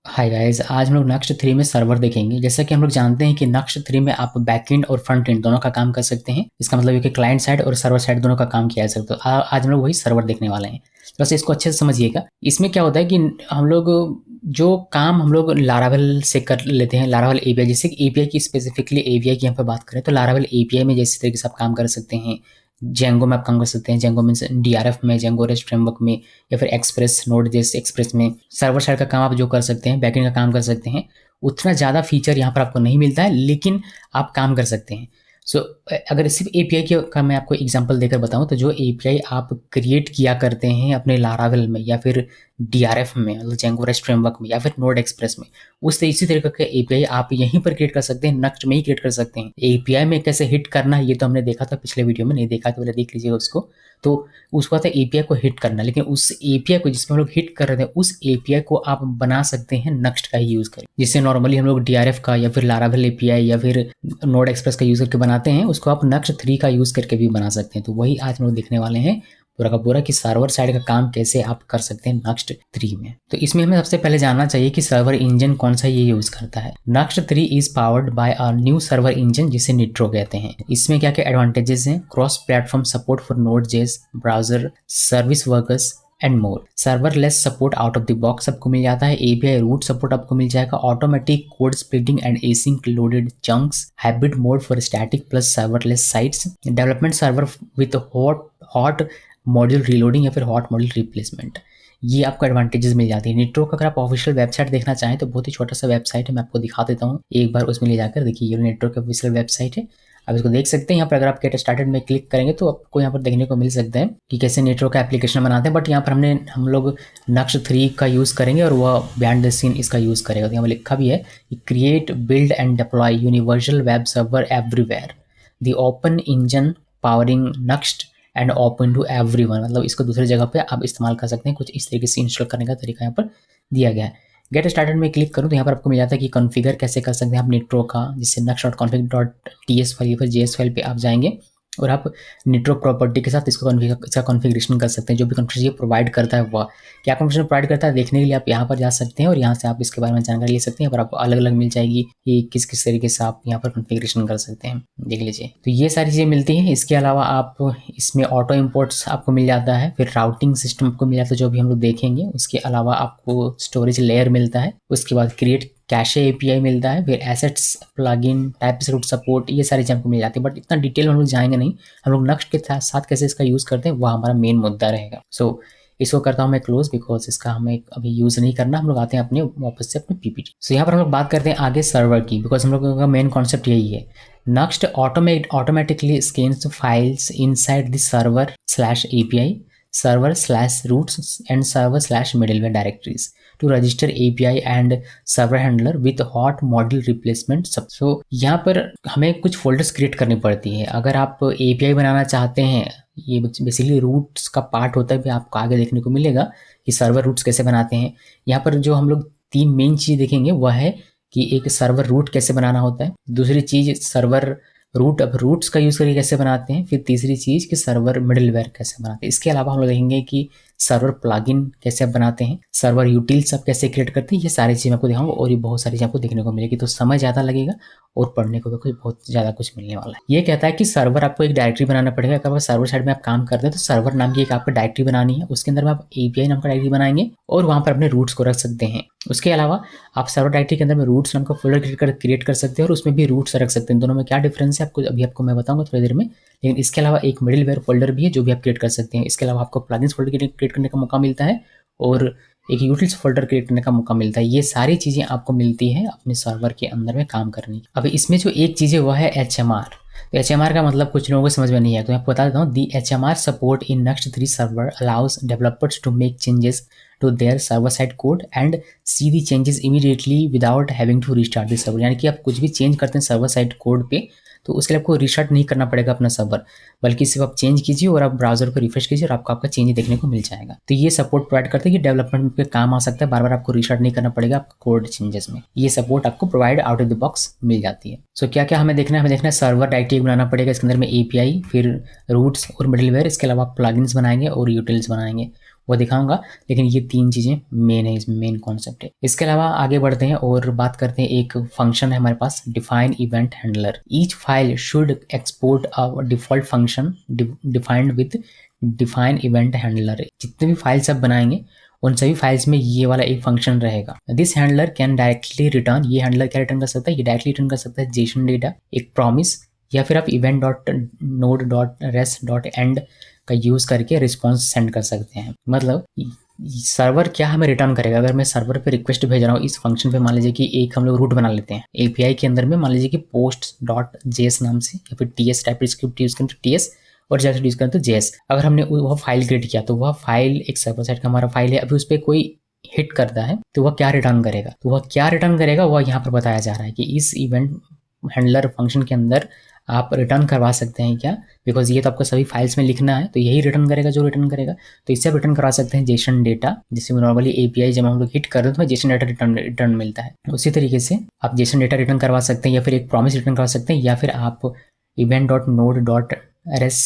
Hi guys, आज हम लोग नेक्स्ट 3 में सर्वर देखेंगे। जैसा कि हम लोग जानते हैं कि नेक्स्ट 3 में आप बैकएंड और फ्रंट एंड दोनों का काम कर सकते हैं। इसका मतलब है कि क्लाइंट साइड और सर्वर साइड दोनों का काम किया जा सकता है। आज हम लोग वही सर्वर देखने वाले हैं। तो बस इसको अच्छे से समझिएगा। इसमें क्या होता है कि हम लोग जो काम हम लोग लारावेल से कर लेते हैं, लारावेल एपीआई, जैसे कि एपीआई की स्पेसिफिकली एपीआई की यहाँ पे बात करें तो लारावेल एपीआई में जैसे तरीके से आप काम कर सकते हैं। जेंगो में आप काम कर सकते हैं। जेंगो मीन्स डीआरएफ में, जेंगो रेस्ट फ्रेमवर्क में, या फिर एक्सप्रेस नोड जैसे एक्सप्रेस में सर्वर साइड का काम आप जो कर सकते हैं, बैकएंड का काम कर सकते हैं। उतना ज़्यादा फीचर यहाँ पर आपको नहीं मिलता है, लेकिन आप काम कर सकते हैं। सो अगर सिर्फ एपीआई का मैं आपको एग्जांपल देकर बताऊं तो जो एपीआई आप क्रिएट किया करते हैं अपने लारावेल में या फिर डीआरएफ में, मतलब जेंगो रेस्ट फ्रेमवर्क में या फिर नोड एक्सप्रेस में, उस इसी तरीके का एपीआई आप यहीं पर क्रिएट कर सकते हैं, नक्स्ट में ही क्रिएट कर सकते हैं। एपीआई में कैसे हिट करना है ये तो हमने देखा था पिछले वीडियो में, नहीं देखा तो पहले देख लीजिएगा उसको। तो उसको आता है एपीआई को हिट करना, लेकिन उस एपीआई को जिसमें हम लोग हिट कर रहे थे उस एपीआई को आप बना सकते हैं नक्स्ट का ही यूज करके। जिससे नॉर्मली हम लोग डीआरएफ का या फिर लारावेल एपीआई या फिर नोड एक्सप्रेस का यूज करके बनाते हैं, उसको आप नक्स्ट 3 का यूज करके भी बना सकते हैं। तो वही आज हम लोग देखने वाले हैं पूरा का पूरा कि सर्वर साइड का काम कैसे आप कर सकते हैं नेक्स्ट 3 में। तो इसमें हमें सबसे पहले जानना चाहिए कि सर्वर इंजन कौन सा ये यूज करता है। Next 3 is powered by a new server engine जिसे निट्रो कहते हैं। इसमें क्या क्या एडवांटेजेस हैं? Cross platform support for Node JS, browser, service workers and more. Serverless support out of the box आपको मिल जाता है। एपीआई रूट सपोर्ट आपको मिल जाएगा। Automatic code splitting and async loaded chunks. Hybrid mode for static plus serverless sites. Development server with hot module reloading या फिर hot module replacement. ये आपको एडवांटेजेस मिल जाती है। निट्रो का अगर आप ऑफिशियल वेबसाइट देखना चाहें तो बहुत ही छोटा सा वेबसाइट है, मैं आपको दिखा देता हूँ। एक बार उसमें ले जाकर देखिए, ये निट्रो की ऑफिशियल वेबसाइट है। आप इसको देख सकते हैं। यहाँ पर अगर आप गेट स्टार्टेड में क्लिक करेंगे तो आपको यहाँ पर देखने को मिल सकता है कि कैसे निट्रो का एप्लीकेशन बनाते हैं। बट यहाँ पर हम लोग नेक्स्ट 3 का यूज़ करेंगे और वह बिहाइंड द सीन इसका यूज़ करेगा। तो यहाँ पर लिखा भी है कि create, build and deploy universal web server everywhere, the open engine powering Nuxt and open to everyone. मतलब इसको दूसरी जगह पे आप इस्तेमाल कर सकते हैं। कुछ इस तरीके से इंस्टॉल करने का तरीका यहाँ पर दिया गया है। गेट स्टार्टेड में क्लिक करूँ तो यहाँ पर आपको मिल जाता है कि कॉन्फ़िगर कैसे कर सकते हैं आप निट्रो का, जिससे next.config.ts फाइल या फिर जेएस फाइल पे आप जाएंगे और आप निट्रो प्रॉपर्टी के साथ इसका कॉन्फ़िगरेशन कर सकते हैं। जो भी कॉन्फ़िगरेशन ये प्रोवाइड करता है वह क्या कॉन्फ़िगरेशन प्रोवाइड करता है देखने के लिए आप यहाँ पर जा सकते हैं और यहाँ से आप इसके बारे में जानकारी ले सकते हैं। यहाँ पर आपको अलग अलग मिल जाएगी कि किस किस तरीके से आप यहाँ पर कॉन्फ़िगरेशन कर सकते हैं, देख लीजिए। तो ये सारी चीज़ें मिलती हैं। इसके अलावा आप इसमें ऑटो इम्पोर्ट्स आपको मिल जाता है, फिर राउटिंग सिस्टम आपको मिल जाता है जो भी हम लोग देखेंगे। उसके अलावा आपको स्टोरेज लेयर मिलता है। उसके बाद क्रिएट कैशे एपीआई मिलता है, फिर assets, plugin, types route support, ये सारी चीज़ हमको मिल जाती है। बट इतना डिटेल में हम लोग जाएंगे नहीं। हम लोग नेक्स्ट के साथ कैसे इसका यूज़ करते हैं वह हमारा मेन मुद्दा रहेगा। सो इसको करता हूँ मैं क्लोज, बिकॉज इसका हमें अभी यूज़ नहीं करना। हम लोग आते हैं अपने वापस से अपने पीपीटी। सो यहाँ पर हम लोग बात करते हैं आगे सर्वर की, बिकॉज हम लोग का मेन कॉन्सेप्ट यही है। Next automatically scans files inside the server slash API, server slash roots and server slash middleware directories to register API and server handler with hot module replacement सब। so यहाँ पर हमें कुछ फोल्डर्स क्रिएट करनी पड़ती है अगर आप API बनाना चाहते हैं। ये बेसिकली रूट्स का पार्ट होता है, भी आपको आगे देखने को मिलेगा कि सर्वर रूट्स कैसे बनाते हैं। यहाँ पर जो हम लोग 3 मेन चीज़ देखेंगे वह है कि एक सर्वर रूट कैसे बनाना होता है, दूसरी चीज़ सर्वर रूट अब रूट्स का यूज़ करके कैसे बनाते हैं, फिर तीसरी चीज़ कि सर्वर मिडलवेयर कैसे बनाते हैं। इसके अलावा हम लोग देखेंगे कि सर्वर प्लगइन कैसे बनाते हैं, सर्वर यूटिल्स आप कैसे क्रिएट करते हैं। ये सारी चीज़ मैं आपको दिखाऊंगा और ये बहुत सारी चीज़ आपको देखने को मिलेगी। तो समय ज़्यादा लगेगा और पढ़ने को भी कुछ बहुत ज़्यादा कुछ मिलने वाला है। ये कहता है कि सर्वर आपको एक डायरेक्टरी बनाना पड़ेगा। अगर सर्वर साइड में आप काम करते हैं तो सर्वर नाम की एक आपको डायरेक्टरी बनानी है। उसके अंदर में आप एपीआई नाम का डायरेक्टरी बनाएंगे और वहाँ पर अपने रूट्स को रख सकते हैं। उसके अलावा आप सर्वर डायरेक्टरी के अंदर में रूट्स नाम का फोल्डर क्रिएट कर सकते हैं और उसमें भी रूट्स रख सकते हैं। दोनों में क्या डिफरेंस है आपको मैं बताऊंगा थोड़ी देर में। लेकिन इसके अलावा एक मिडिलवेयर फोल्डर भी है जो भी आप क्रिएट कर सकते हैं। इसके अलावा आपको प्लगइन्स फोल्डर क्रिएट करने का मौका मिलता है और एक यूटिल्स फोल्डर क्रिएट करने का मौका मिलता है। ये सारी चीज़ें आपको मिलती है अपने सर्वर के अंदर में काम करने की। अब इसमें जो एक चीज़ है वह है HMR। तो HMR का मतलब कुछ लोगों को समझ में नहीं है, तो मैं आपको बता देता हूँ। The HMR support in Nuxt 3 server allows developers to make changes to their server side code and see the changes immediately without having to restart the server। यानी कि आप कुछ भी चेंज करते हैं सर्वर साइड कोड पे तो उसके लिए आपको रिस्टार्ट नहीं करना पड़ेगा अपना सर्वर, बल्कि सिर्फ आप चेंज कीजिए और आप ब्राउजर को रिफ्रेश कीजिए और आपका चेंज देखने को मिल जाएगा। तो ये सपोर्ट प्रोवाइड करते हैं कि डेवलपमेंट पे काम आ सकता है, बार बार आपको रिस्टार्ट नहीं करना पड़ेगा आपका कोड चेंजेस में। ये सपोर्ट आपको provide out of the box मिल जाती है। सो क्या क्या हमें देखना है? हमें देखना है सर्वर डायरेक्टरी बनाना पड़ेगा। इसके अंदर में एपीआई, फिर रूट्स और मिडलवेयर, इसके अलावा प्लगइन्स बनाएंगे और यूटिल्स बनाएंगे। वो दिखाऊंगा, लेकिन ये 3 चीज़ें मेन है, इसमें मेन कॉन्सेप्ट है। इसके अलावा आगे बढ़ते हैं और बात करते हैं, एक फंक्शन है हमारे पास define event handler. Each file should export a default function defined with define event handler. जितने भी फाइल्स आप बनाएंगे उन सभी फाइल्स में ये वाला एक फंक्शन रहेगा। This handler can directly return, ये हैंडलर क्या रिटर्न कर सकता है, ये डायरेक्टली रिटर्न कर सकता है जेसन डेटा, एक प्रॉमिस, या फिर आप event dot node dot rest dot and का यूज करके रिस्पॉन्स सेंड कर सकते हैं। मतलब सर्वर क्या हमें रिटर्न करेगा, अगर मैं सर्वर पे रिक्वेस्ट भेज रहा हूँ इस फंक्शन पे, मान लीजिए कि एक हम लोग रूट बना लेते हैं एपीआई के अंदर में, मान लीजिए कि पोस्ट डॉट जेएस नाम से, या फिर टीएस टाइप स्क्रिप्ट यूज करें तो टीएस, और जाकर यूज करें तो जेएस। अगर हमने वह फाइल क्रिएट किया तो वह फाइल एक सर्वर साइड का हमारा फाइल है, अभी उस पर कोई हिट करता है तो वह क्या रिटर्न करेगा, तो वह क्या रिटर्न करेगा वह यहाँ पर बताया जा रहा है कि इस इवेंट हैंडलर फंक्शन के अंदर आप रिटर्न करवा सकते हैं क्या, बिकॉज ये तो आपको सभी फाइल्स में लिखना है, तो यही रिटर्न करेगा जो रिटर्न करेगा। तो इससे आप रिटर्न करवा सकते हैं जेसन डेटा, जिससे नॉर्मली एपीआई जब हम लोग हिट कर रहे हैं तो जेसन डेटा रिटर्न मिलता है। उसी तरीके से आप जेसन डेटा रिटर्न करवा सकते हैं, या फिर एक प्रॉमिस रिटर्न करवा सकते हैं, या फिर आप event dot node dot res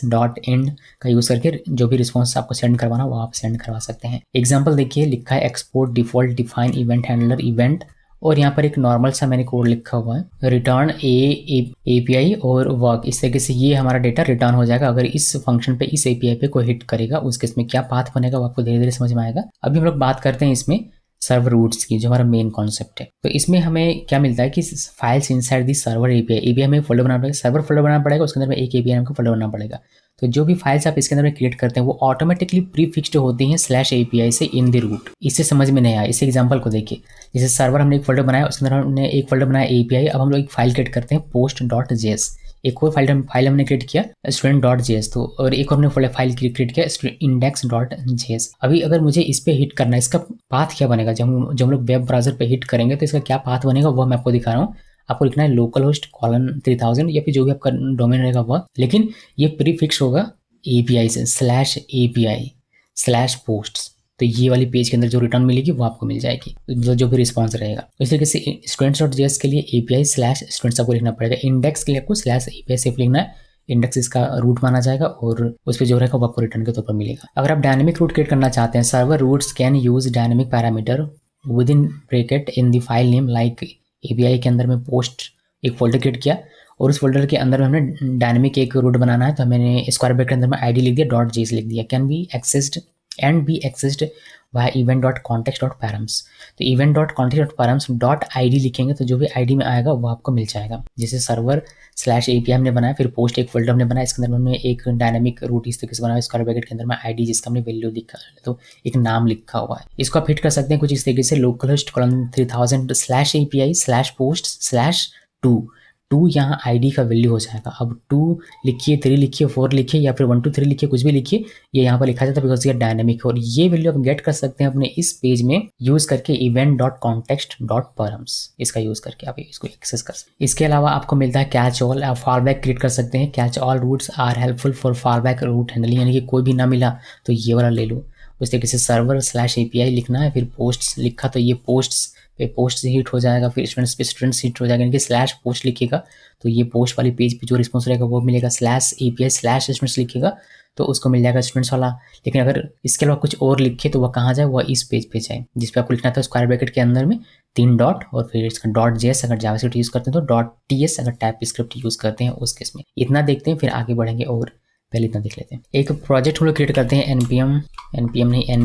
dot and का यूज करके जो भी रिस्पॉन्स आपको सेंड करवाना वो आप सेंड करवा सकते हैं। एग्जाम्पल देखिए, लिखा है export default define event handler event, और यहाँ पर एक नॉर्मल सा मैंने कोड लिखा हुआ है रिटर्न एपीआई और वर्क। इस तरीके से ये हमारा डेटा रिटर्न हो जाएगा अगर इस फंक्शन पे, इस एपीआई पे कोई हिट करेगा, उस केस में क्या पाथ बनेगा वो आपको धीरे धीरे समझ में आएगा। अभी हम लोग बात करते हैं इसमें सर्वर रूट्स की, जो हमारा मेन कॉन्सेप्ट है। तो इसमें हमें क्या मिलता है कि files inside the server API, API में फोल्डर बनाना पड़ेगा, सर्वर फोल्डर बनाना पड़ेगा, उसके अंदर में एक एपीआई नाम का फोल्डर बनाना पड़ेगा। तो जो भी फाइल्स आप इसके अंदर में क्रिएट करते हैं वो ऑटोमेटिकली प्री फिक्स्ड होती हैं स्लैश एपीआई से इन द रूट। इससे समझ में नहीं आया, इस एग्जांपल को देखिए, जैसे सर्वर हमने एक फोल्डर बनाया, उसके अंदर हमने एक फोल्डर बनाया एपीआई, अब हम लोग एक फाइल क्रिएट करते हैं पोस्ट डॉट जेएस, एक और फाइल हमने क्रिएट किया स्टूडेंट डॉट जेएस, तो और एक और हमने फाइल क्रिएट किया इंडेक्स डॉट जेएस। अभी अगर मुझे इस पे हिट करना है, इसका पाथ क्या बनेगा, जब हम लोग वेब ब्राउजर पे हिट करेंगे तो इसका क्या पाथ बनेगा वो मैं आपको दिखा रहा हूँ। आपको लिखना है लोकल होस्ट कॉलन 3000 या फिर जो भी आपका डोमेन रहेगा वह, लेकिन ये प्री फिक्स होगा एपीआई से स्लैश एपीआई स्लैश पोस्ट्स। तो ये वाली पेज के अंदर जो रिटर्न मिलेगी वो आपको मिल जाएगी, जो भी रिस्पॉन्स रहेगा। इस तरीके से स्टूडेंट्स डॉट जेएस के लिए एपीआई स्लैश स्टूडेंट्स आपको लिखना पड़ेगा, इंडेक्स के लिए आपको स्लैश एपीआई सिर्फ लिखना है, इंडेक्स इसका रूट माना जाएगा और उस पर जो रहेगा वो आपको रिटर्न के तौर पर मिलेगा। अगर आप डायनेमिक रूट क्रिएट करना चाहते हैं, server routes can use dynamic parameter with in bracket in the file name, like API के अंदर में पोस्ट एक फोल्डर क्रिएट किया और उस फोल्डर के अंदर में हमने डायनेमिक एक रूट बनाना है, तो मैंने स्क्वायर ब्रैकेट के अंदर में आईडी लिख दिया, डॉट जेएस लिख दिया, can be accessed and be accessed via event dot context dot params. तो event dot context dot params dot ID लिखेंगे तो जो भी आईडी में आएगा वो आपको मिल जाएगा। जैसे सर्वर स्लैश एपीआई हमने बनाया, फिर पोस्ट एक फोल्डर हमने बनाया, इसके अंदर हमने एक डायनेमिक रूट इस तरीके से बनाया, स्क्वायर ब्रैकेट के अंदर में आईडी जिसका हमने वैल्यू लिखा, तो एक नाम लिखा हुआ है। इसको आप हिट कर सकते हैं कुछ इस तरीके से, local host colon 3000 slash API slash post slash 2 यहाँ आईडी का वैल्यू हो जाएगा। अब 2 लिखिए, 3 लिखिए, 4 लिखिए, या फिर 1 2 3 लिखिए, कुछ भी लिखिए, ये यहाँ पर लिखा जाता है बिकॉज ये डायनेमिक है। और ये वैल्यू आप गेट कर सकते हैं अपने इस पेज में यूज करके event dot context dot params, इसका यूज करके आप इसको एक्सेस कर सकते हैं। इसके अलावा आपको मिलता है कैच ऑल, आप फॉल बैक क्रिएट कर सकते हैं। Catch all routes are helpful for fallback route handling, यानी कि कोई भी ना मिला तो ये वाला ले लो। उस तरीके से सर्वर स्लैश एपीआई लिखना है, फिर पोस्ट लिखा तो ये पोस्ट पे पोस्ट से हिट हो जाएगा, फिर स्टूडेंट्स पे स्टूडेंट्स हिट हो जाएगा, यानी कि स्लैश पोस्ट लिखेगा तो ये पोस्ट वाली पेज पे जो रिस्पॉन्स रहेगा वो मिलेगा, स्लैश एपीआई स्लैश स्टूडेंट्स लिखेगा तो उसको मिल जाएगा स्टूडेंट्स वाला। लेकिन अगर इसके अलावा कुछ और लिखे तो वह कहाँ जाए, वह इस पेज पे जाए जिस पे आपको लिखना था स्क्वायर ब्रैकेट के अंदर में 3 डॉट और फिर इसका डॉट जेएस अगर जावास्क्रिप्ट यूज करते हैं तो डॉट टीएस अगर टाइपस्क्रिप्ट यूज करते हैं उस केस में। इतना देखते हैं फिर आगे बढ़ेंगे, और पहले इतना देख लेते हैं। एक प्रोजेक्ट हम लोग क्रिएट करते हैं npm नहीं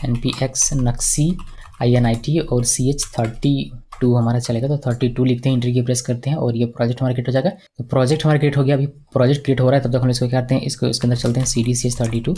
npx नक्सी INIT और CH32 हमारा चलेगा, तो 32 लिखते हैं, इंटर की प्रेस करते हैं और ये प्रोजेक्ट हमारा क्रिएट हो जाएगा। तो प्रोजेक्ट हमारा क्रिएट हो गया। अभी प्रोजेक्ट क्रिएट हो रहा है तब तक हम इसको क्या करते हैं, इसके अंदर चलते हैं CD CH32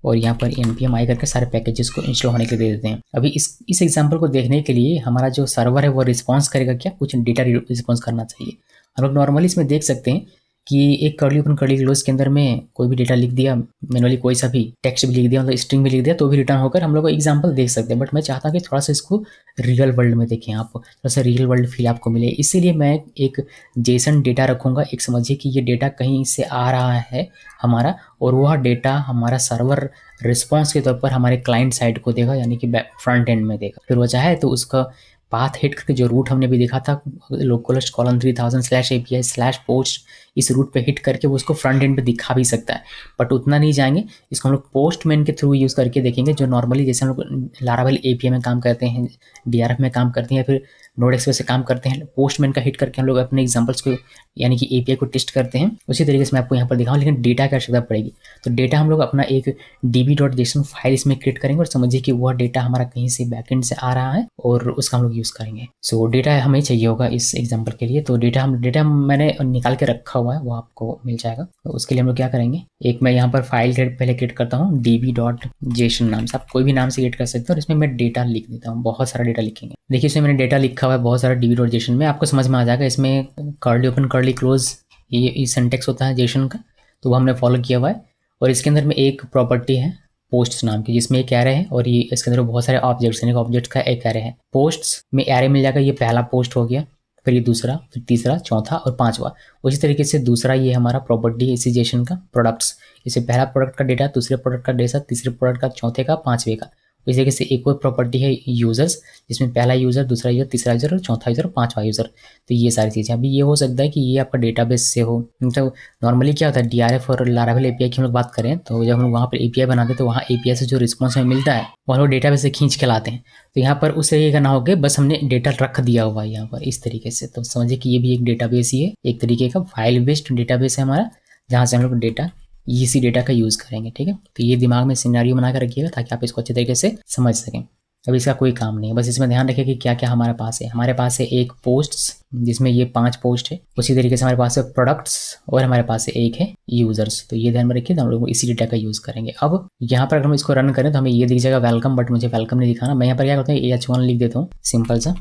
और यहाँ पर npm i करके सारे पैकेजेस को इंस्टॉल होने के लिए दे देते हैं। अभी इस एग्जाम्पल को देखने के लिए हमारा जो सर्वर है वो रिस्पॉन्स करेगा क्या, कुछ डेटा रिस्पॉन्स करना चाहिए। हम लोग नॉर्मली इसमें देख सकते हैं कि एक कर्ली ओपन कर्ली क्लोज के अंदर में कोई भी डेटा लिख दिया, मैनुअली कोई सा भी टेक्स्ट भी लिख दिया, मतलब स्ट्रिंग भी लिख दिया तो भी रिटर्न होकर हम लोग एग्जांपल देख सकते हैं। बट मैं चाहता हूँ कि थोड़ा सा इसको रियल वर्ल्ड में देखें, आप थोड़ा सा रियल वर्ल्ड फील आपको मिले, इसीलिए मैं एक जेसन डेटा रखूँगा। एक समझिए कि ये डेटा कहीं से आ रहा है हमारा, और वह डेटा हमारा सर्वर रिस्पॉन्स के तौर पर हमारे क्लाइंट साइड को देगा, यानी कि फ्रंट एंड में देगा। फिर वो चाहे तो उसका पाथ हिट करके जो रूट हमने भी देखा था लोकलहोस्ट colon 3000/API/post, इस रूट पे हिट करके वो उसको फ्रंट एंड पे दिखा भी सकता है, बट उतना नहीं जाएंगे। इसको हम लोग पोस्टमैन के थ्रू यूज़ करके देखेंगे, जो नॉर्मली जैसे हम लोग लारावेल API में काम करते हैं, DRF में काम करते हैं, या फिर नोड एक्सप्रेस से काम करते हैं, पोस्टमैन का हिट करके हम लोग अपने एग्जाम्पल्स को यानी कि API को टेस्ट करते हैं। उसी तरीके से मैं आपको यहाँ पर दिखाऊँ, लेकिन डेटा की आवश्यकता पड़ेगी। तो डेटा हम लोग अपना एक db.json फाइल इसमें क्रिएट करेंगे और समझिए कि वह डेटा हमारा कहीं से बैकएंड से आ रहा है और उसका हम लोग यूज़ करेंगे। सो डेटा हमें चाहिए होगा इस एग्जाम्पल के लिए। तो डेटा मैंने निकाल के रखा हुआ है, वो आपको मिल जाएगा। तो उसके लिए हम लोग क्या करेंगे, एक मैं यहाँ पर फाइल पहले क्रिएट करता हूँ db.json नाम से। आप कोई भी नाम से क्रिएट कर सकते हो और इसमें मैं डेटा लिख देता हूँ, बहुत सारा डेटा लिखेंगे। देखिए इसमें मैंने डेटा लिखा हुआ है बहुत सारा db.json में, आपको समझ में आ जाएगा। इसमें कर्ली ओपन कर्ली क्लोज ये सिंटेक्स होता है जेसन का, तो वो हमने फॉलो किया हुआ है। और इसके अंदर में एक प्रॉपर्टी है पोस्ट्स नाम की, जिसमें एक एरे है और ये इसके अंदर बहुत सारे ऑब्जेक्ट्स हैं, एक ऑब्जेक्ट का एक एरे है। पोस्ट्स में एरे मिल जाएगा, ये पहला पोस्ट हो गया, फिर ये दूसरा, फिर तीसरा, चौथा और पांचवा। उसी तरीके से दूसरा ये हमारा प्रॉपर्टी है इसी जेसन का, प्रोडक्ट्स। इसे पहला प्रोडक्ट का डेटा, दूसरे प्रोडक्ट का डेटा, तीसरे प्रोडक्ट का, चौथे का, पांचवे का। इस तरीके से एक और प्रॉपर्टी है यूजर्स, जिसमें पहला यूजर, दूसरा यूजर, तीसरा यूजर और चौथा यूजर, पांचवा यूजर। तो ये सारी चीज़ें। अभी ये हो सकता है कि ये आपका डेटाबेस से हो, मतलब नॉर्मली क्या होता है DRF और लारावेल API की हम लोग बात करें, तो जब हम लोग वहाँ पर API बनाते हैं तो वहाँ API से जो रिस्पॉन्स हमें मिलता है वो हम लोग डेटाबेस से खींच के लाते हैं। तो यहाँ पर उस तरीके का ना हो के बस हमने डेटा रख दिया हुआ है यहाँ पर इस तरीके से। तो समझिए कि ये भी एक डेटाबेस ही है, एक तरीके का फाइल बेस्ड डेटाबेस है हमारा, जहाँ से हम लोग डेटा इसी डेटा का यूज़ करेंगे। ठीक है, तो ये दिमाग में सिनेरियो बना कर रखिएगा ताकि आप इसको अच्छे तरीके से समझ सकें। अब इसका कोई काम नहीं है, बस इसमें ध्यान रखिए कि क्या क्या हमारे पास है। हमारे पास है एक पोस्ट्स, जिसमें ये 5 पोस्ट है। उसी तरीके से हमारे पास है प्रोडक्ट्स और हमारे पास है एक है यूजर्स। तो ये ध्यान में रखिए, तो हम लोग इसी डेटा का यूज़ करेंगे। अब यहाँ पर अगर हम इसको रन करें तो हमें ये दिख जाएगा वेलकम, बट मुझे वेलकम नहीं दिखाना। मैं यहाँ पर क्या करता हूँ, H1 लिख देता हूँ, सिंपल सा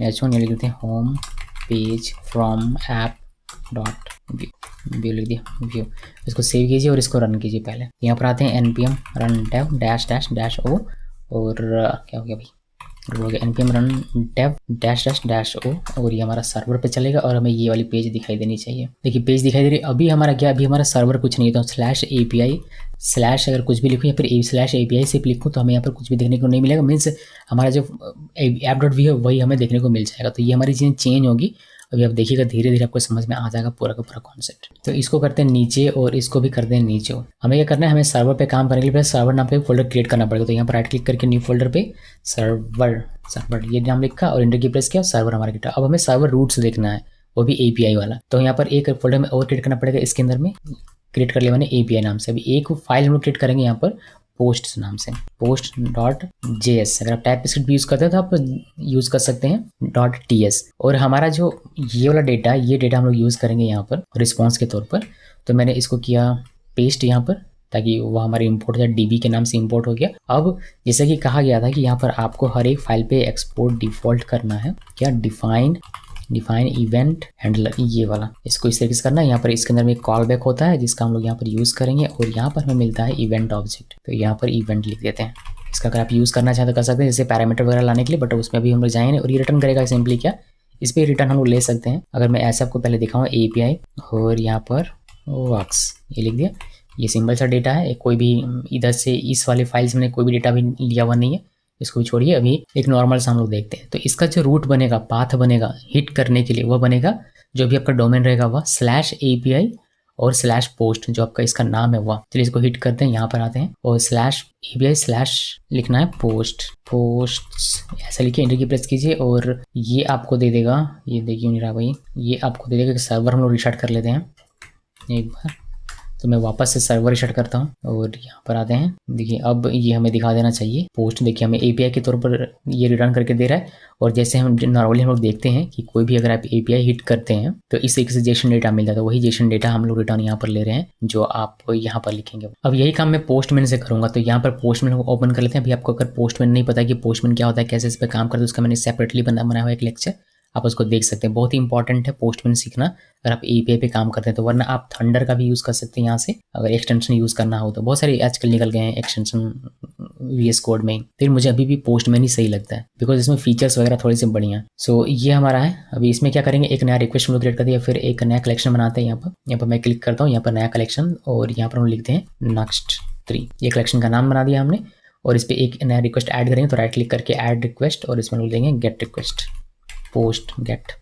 H1 लिख देते हैं, home page from app dot view लिख दिया, व्यू। इसको सेव कीजिए और इसको रन कीजिए। पहले यहाँ पर आते हैं npm run tab dash dash dash O, और क्या हो गया भाई, हो गया npm run tab dash dash dash O, और ये हमारा सर्वर पे चलेगा और हमें ये वाली पेज दिखाई देनी चाहिए। देखिए पेज दिखाई दे रही है। अभी हमारा क्या, अभी हमारा सर्वर कुछ नहीं है, तो /API / अगर कुछ भी लिखूँ या फिर /API से लिखूँ तो हमें यहाँ पर कुछ भी देखने को नहीं मिलेगा। मीन्स हमारा जो app.view है वही हमें देखने को मिल जाएगा। तो ये हमारी चीज़ें चेंज होगी। अभी आप देखिएगा धीरे धीरे आपको समझ में आ जाएगा पूरा का पूरा कॉन्सेप्ट। तो इसको करते हैं नीचे और इसको भी करते हैं नीचे। हमें क्या करना है, हमें सर्वर पे काम करने के लिए सर्वर नाम पे फोल्डर क्रिएट करना पड़ेगा। तो यहाँ पर राइट क्लिक करके न्यू फोल्डर पे सर्वर ये नाम लिखा और एंटर की प्रेस किया, सर्वर हमारा गिटा। अब हमें सर्वर रूट्स देखना है, वो भी API वाला। तो यहाँ पर एक फोल्डर में और क्रिएट करना पड़ेगा, इसके अंदर में क्रिएट कर लिया मैंने API नाम से। अभी एक फाइल हम लोग क्रिएट करेंगे यहाँ पर पोस्ट नाम से, post.js। अगर आप टाइपस्क्रिप्ट भी यूज़ करते हैं तो आप यूज़ कर सकते हैं .ts। और हमारा जो ये वाला डेटा, ये डेटा हम लोग यूज़ करेंगे यहाँ पर रिस्पॉन्स के तौर पर। तो मैंने इसको किया पेस्ट यहाँ पर, ताकि वो हमारे इंपोर्ट या DB के नाम से इंपोर्ट हो गया। अब जैसे कि कहा गया था कि यहाँ पर आपको हर एक फाइल पे एक्सपोर्ट डिफ़ॉल्ट करना है, क्या डिफाइन इवेंट हैंडलर, ये वाला इसको इस तरीके से करना है। यहाँ पर इसके अंदर में एक कॉल बैक होता है जिसका हम लोग यहाँ पर यूज़ करेंगे, और यहाँ पर हमें मिलता है इवेंट ऑब्जेक्ट। तो यहाँ पर इवेंट लिख देते हैं। इसका अगर आप यूज़ करना चाहें तो कर सकते हैं, जैसे पैरामीटर वगैरह लाने के लिए, बट उसमें अभी हम लोग जाएंगे। और ये रिटर्न करेगा सिंपली क्या, इस पर रिटर्न हम लोग ले सकते हैं। अगर मैं ऐसे आपको पहले दिखाऊँ API और यहाँ पर वर्क्स ये लिख दिया, ये सिंपल सा डेटा है। कोई भी इधर से इस वाले फाइल्स में कोई भी डेटा भी लिया हुआ नहीं है, इसको भी छोड़िए। अभी एक नॉर्मल सा हम लोग देखते हैं। तो इसका जो रूट बनेगा, पाथ बनेगा हिट करने के लिए, वह बनेगा जो भी आपका डोमेन रहेगा वह /API और /post जो आपका इसका नाम है वह। चलिए इसको हिट करते हैं, यहाँ पर आते हैं और /API/ लिखना है पोस्ट्स, ऐसा लिखिए, एंटर की प्रेस कीजिए और ये आपको दे देगा, ये देखिए नहीं रहा भाई, ये आपको दे देगा कि सर्वर हम लोग रिस्टार्ट कर लेते हैं एक बार। तो मैं वापस से सर्वर रिसेट करता हूँ और यहाँ पर आते हैं। देखिए अब ये हमें दिखा देना चाहिए पोस्ट। देखिए हमें API के तौर पर ये रिटर्न करके दे रहा है। और जैसे हम नॉर्मली हम लोग देखते हैं कि कोई भी अगर आप API हिट करते हैं तो इस तरीके से जेसन डेटा मिलता है। तो वही जेसन डेटा हम लोग रिटर्न यहाँ पर ले रहे हैं जो आप यहाँ पर लिखेंगे। अब यही काम मैं पोस्टमैन से करूँगा। तो यहाँ पर पोस्टमैन को ओपन कर लेते हैं। अभी आपको अगर पोस्टमैन नहीं पता कि पोस्टमैन क्या होता है, कैसे इस पर काम करते हैं, उसका मैंने सेपरेटली बनाया हुआ एक लेक्चर, आप उसको देख सकते हैं। बहुत ही इंपॉर्टेंट है पोस्टमैन सीखना अगर आप API पे काम करते हैं तो, वरना आप थंडर का भी यूज़ कर सकते हैं यहाँ से। अगर एक्सटेंशन यूज़ करना हो तो बहुत सारे आजकल निकल गए हैं एक्सटेंशन VS कोड में। फिर मुझे अभी भी पोस्टमैन ही सही लगता है बिकॉज इसमें फीचर्स वगैरह थोड़ी सी बढ़िया है। सो ये हमारा है। अभी इसमें क्या करेंगे, एक नया रिक्वेस्ट हम लोग क्रिएट करते हैं, फिर एक नया कलेक्शन बनाते हैं। यहाँ पर मैं क्लिक करता हूँ, यहाँ पर नया कलेक्शन, और यहाँ पर हम लिखते हैं next 3। ये कलेक्शन का नाम बना दिया हमने। और इस पर एक नया रिक्वेस्ट ऐड करेंगे तो राइट क्लिक करके ऐड रिक्वेस्ट और इसमें लोग देंगे gate request post get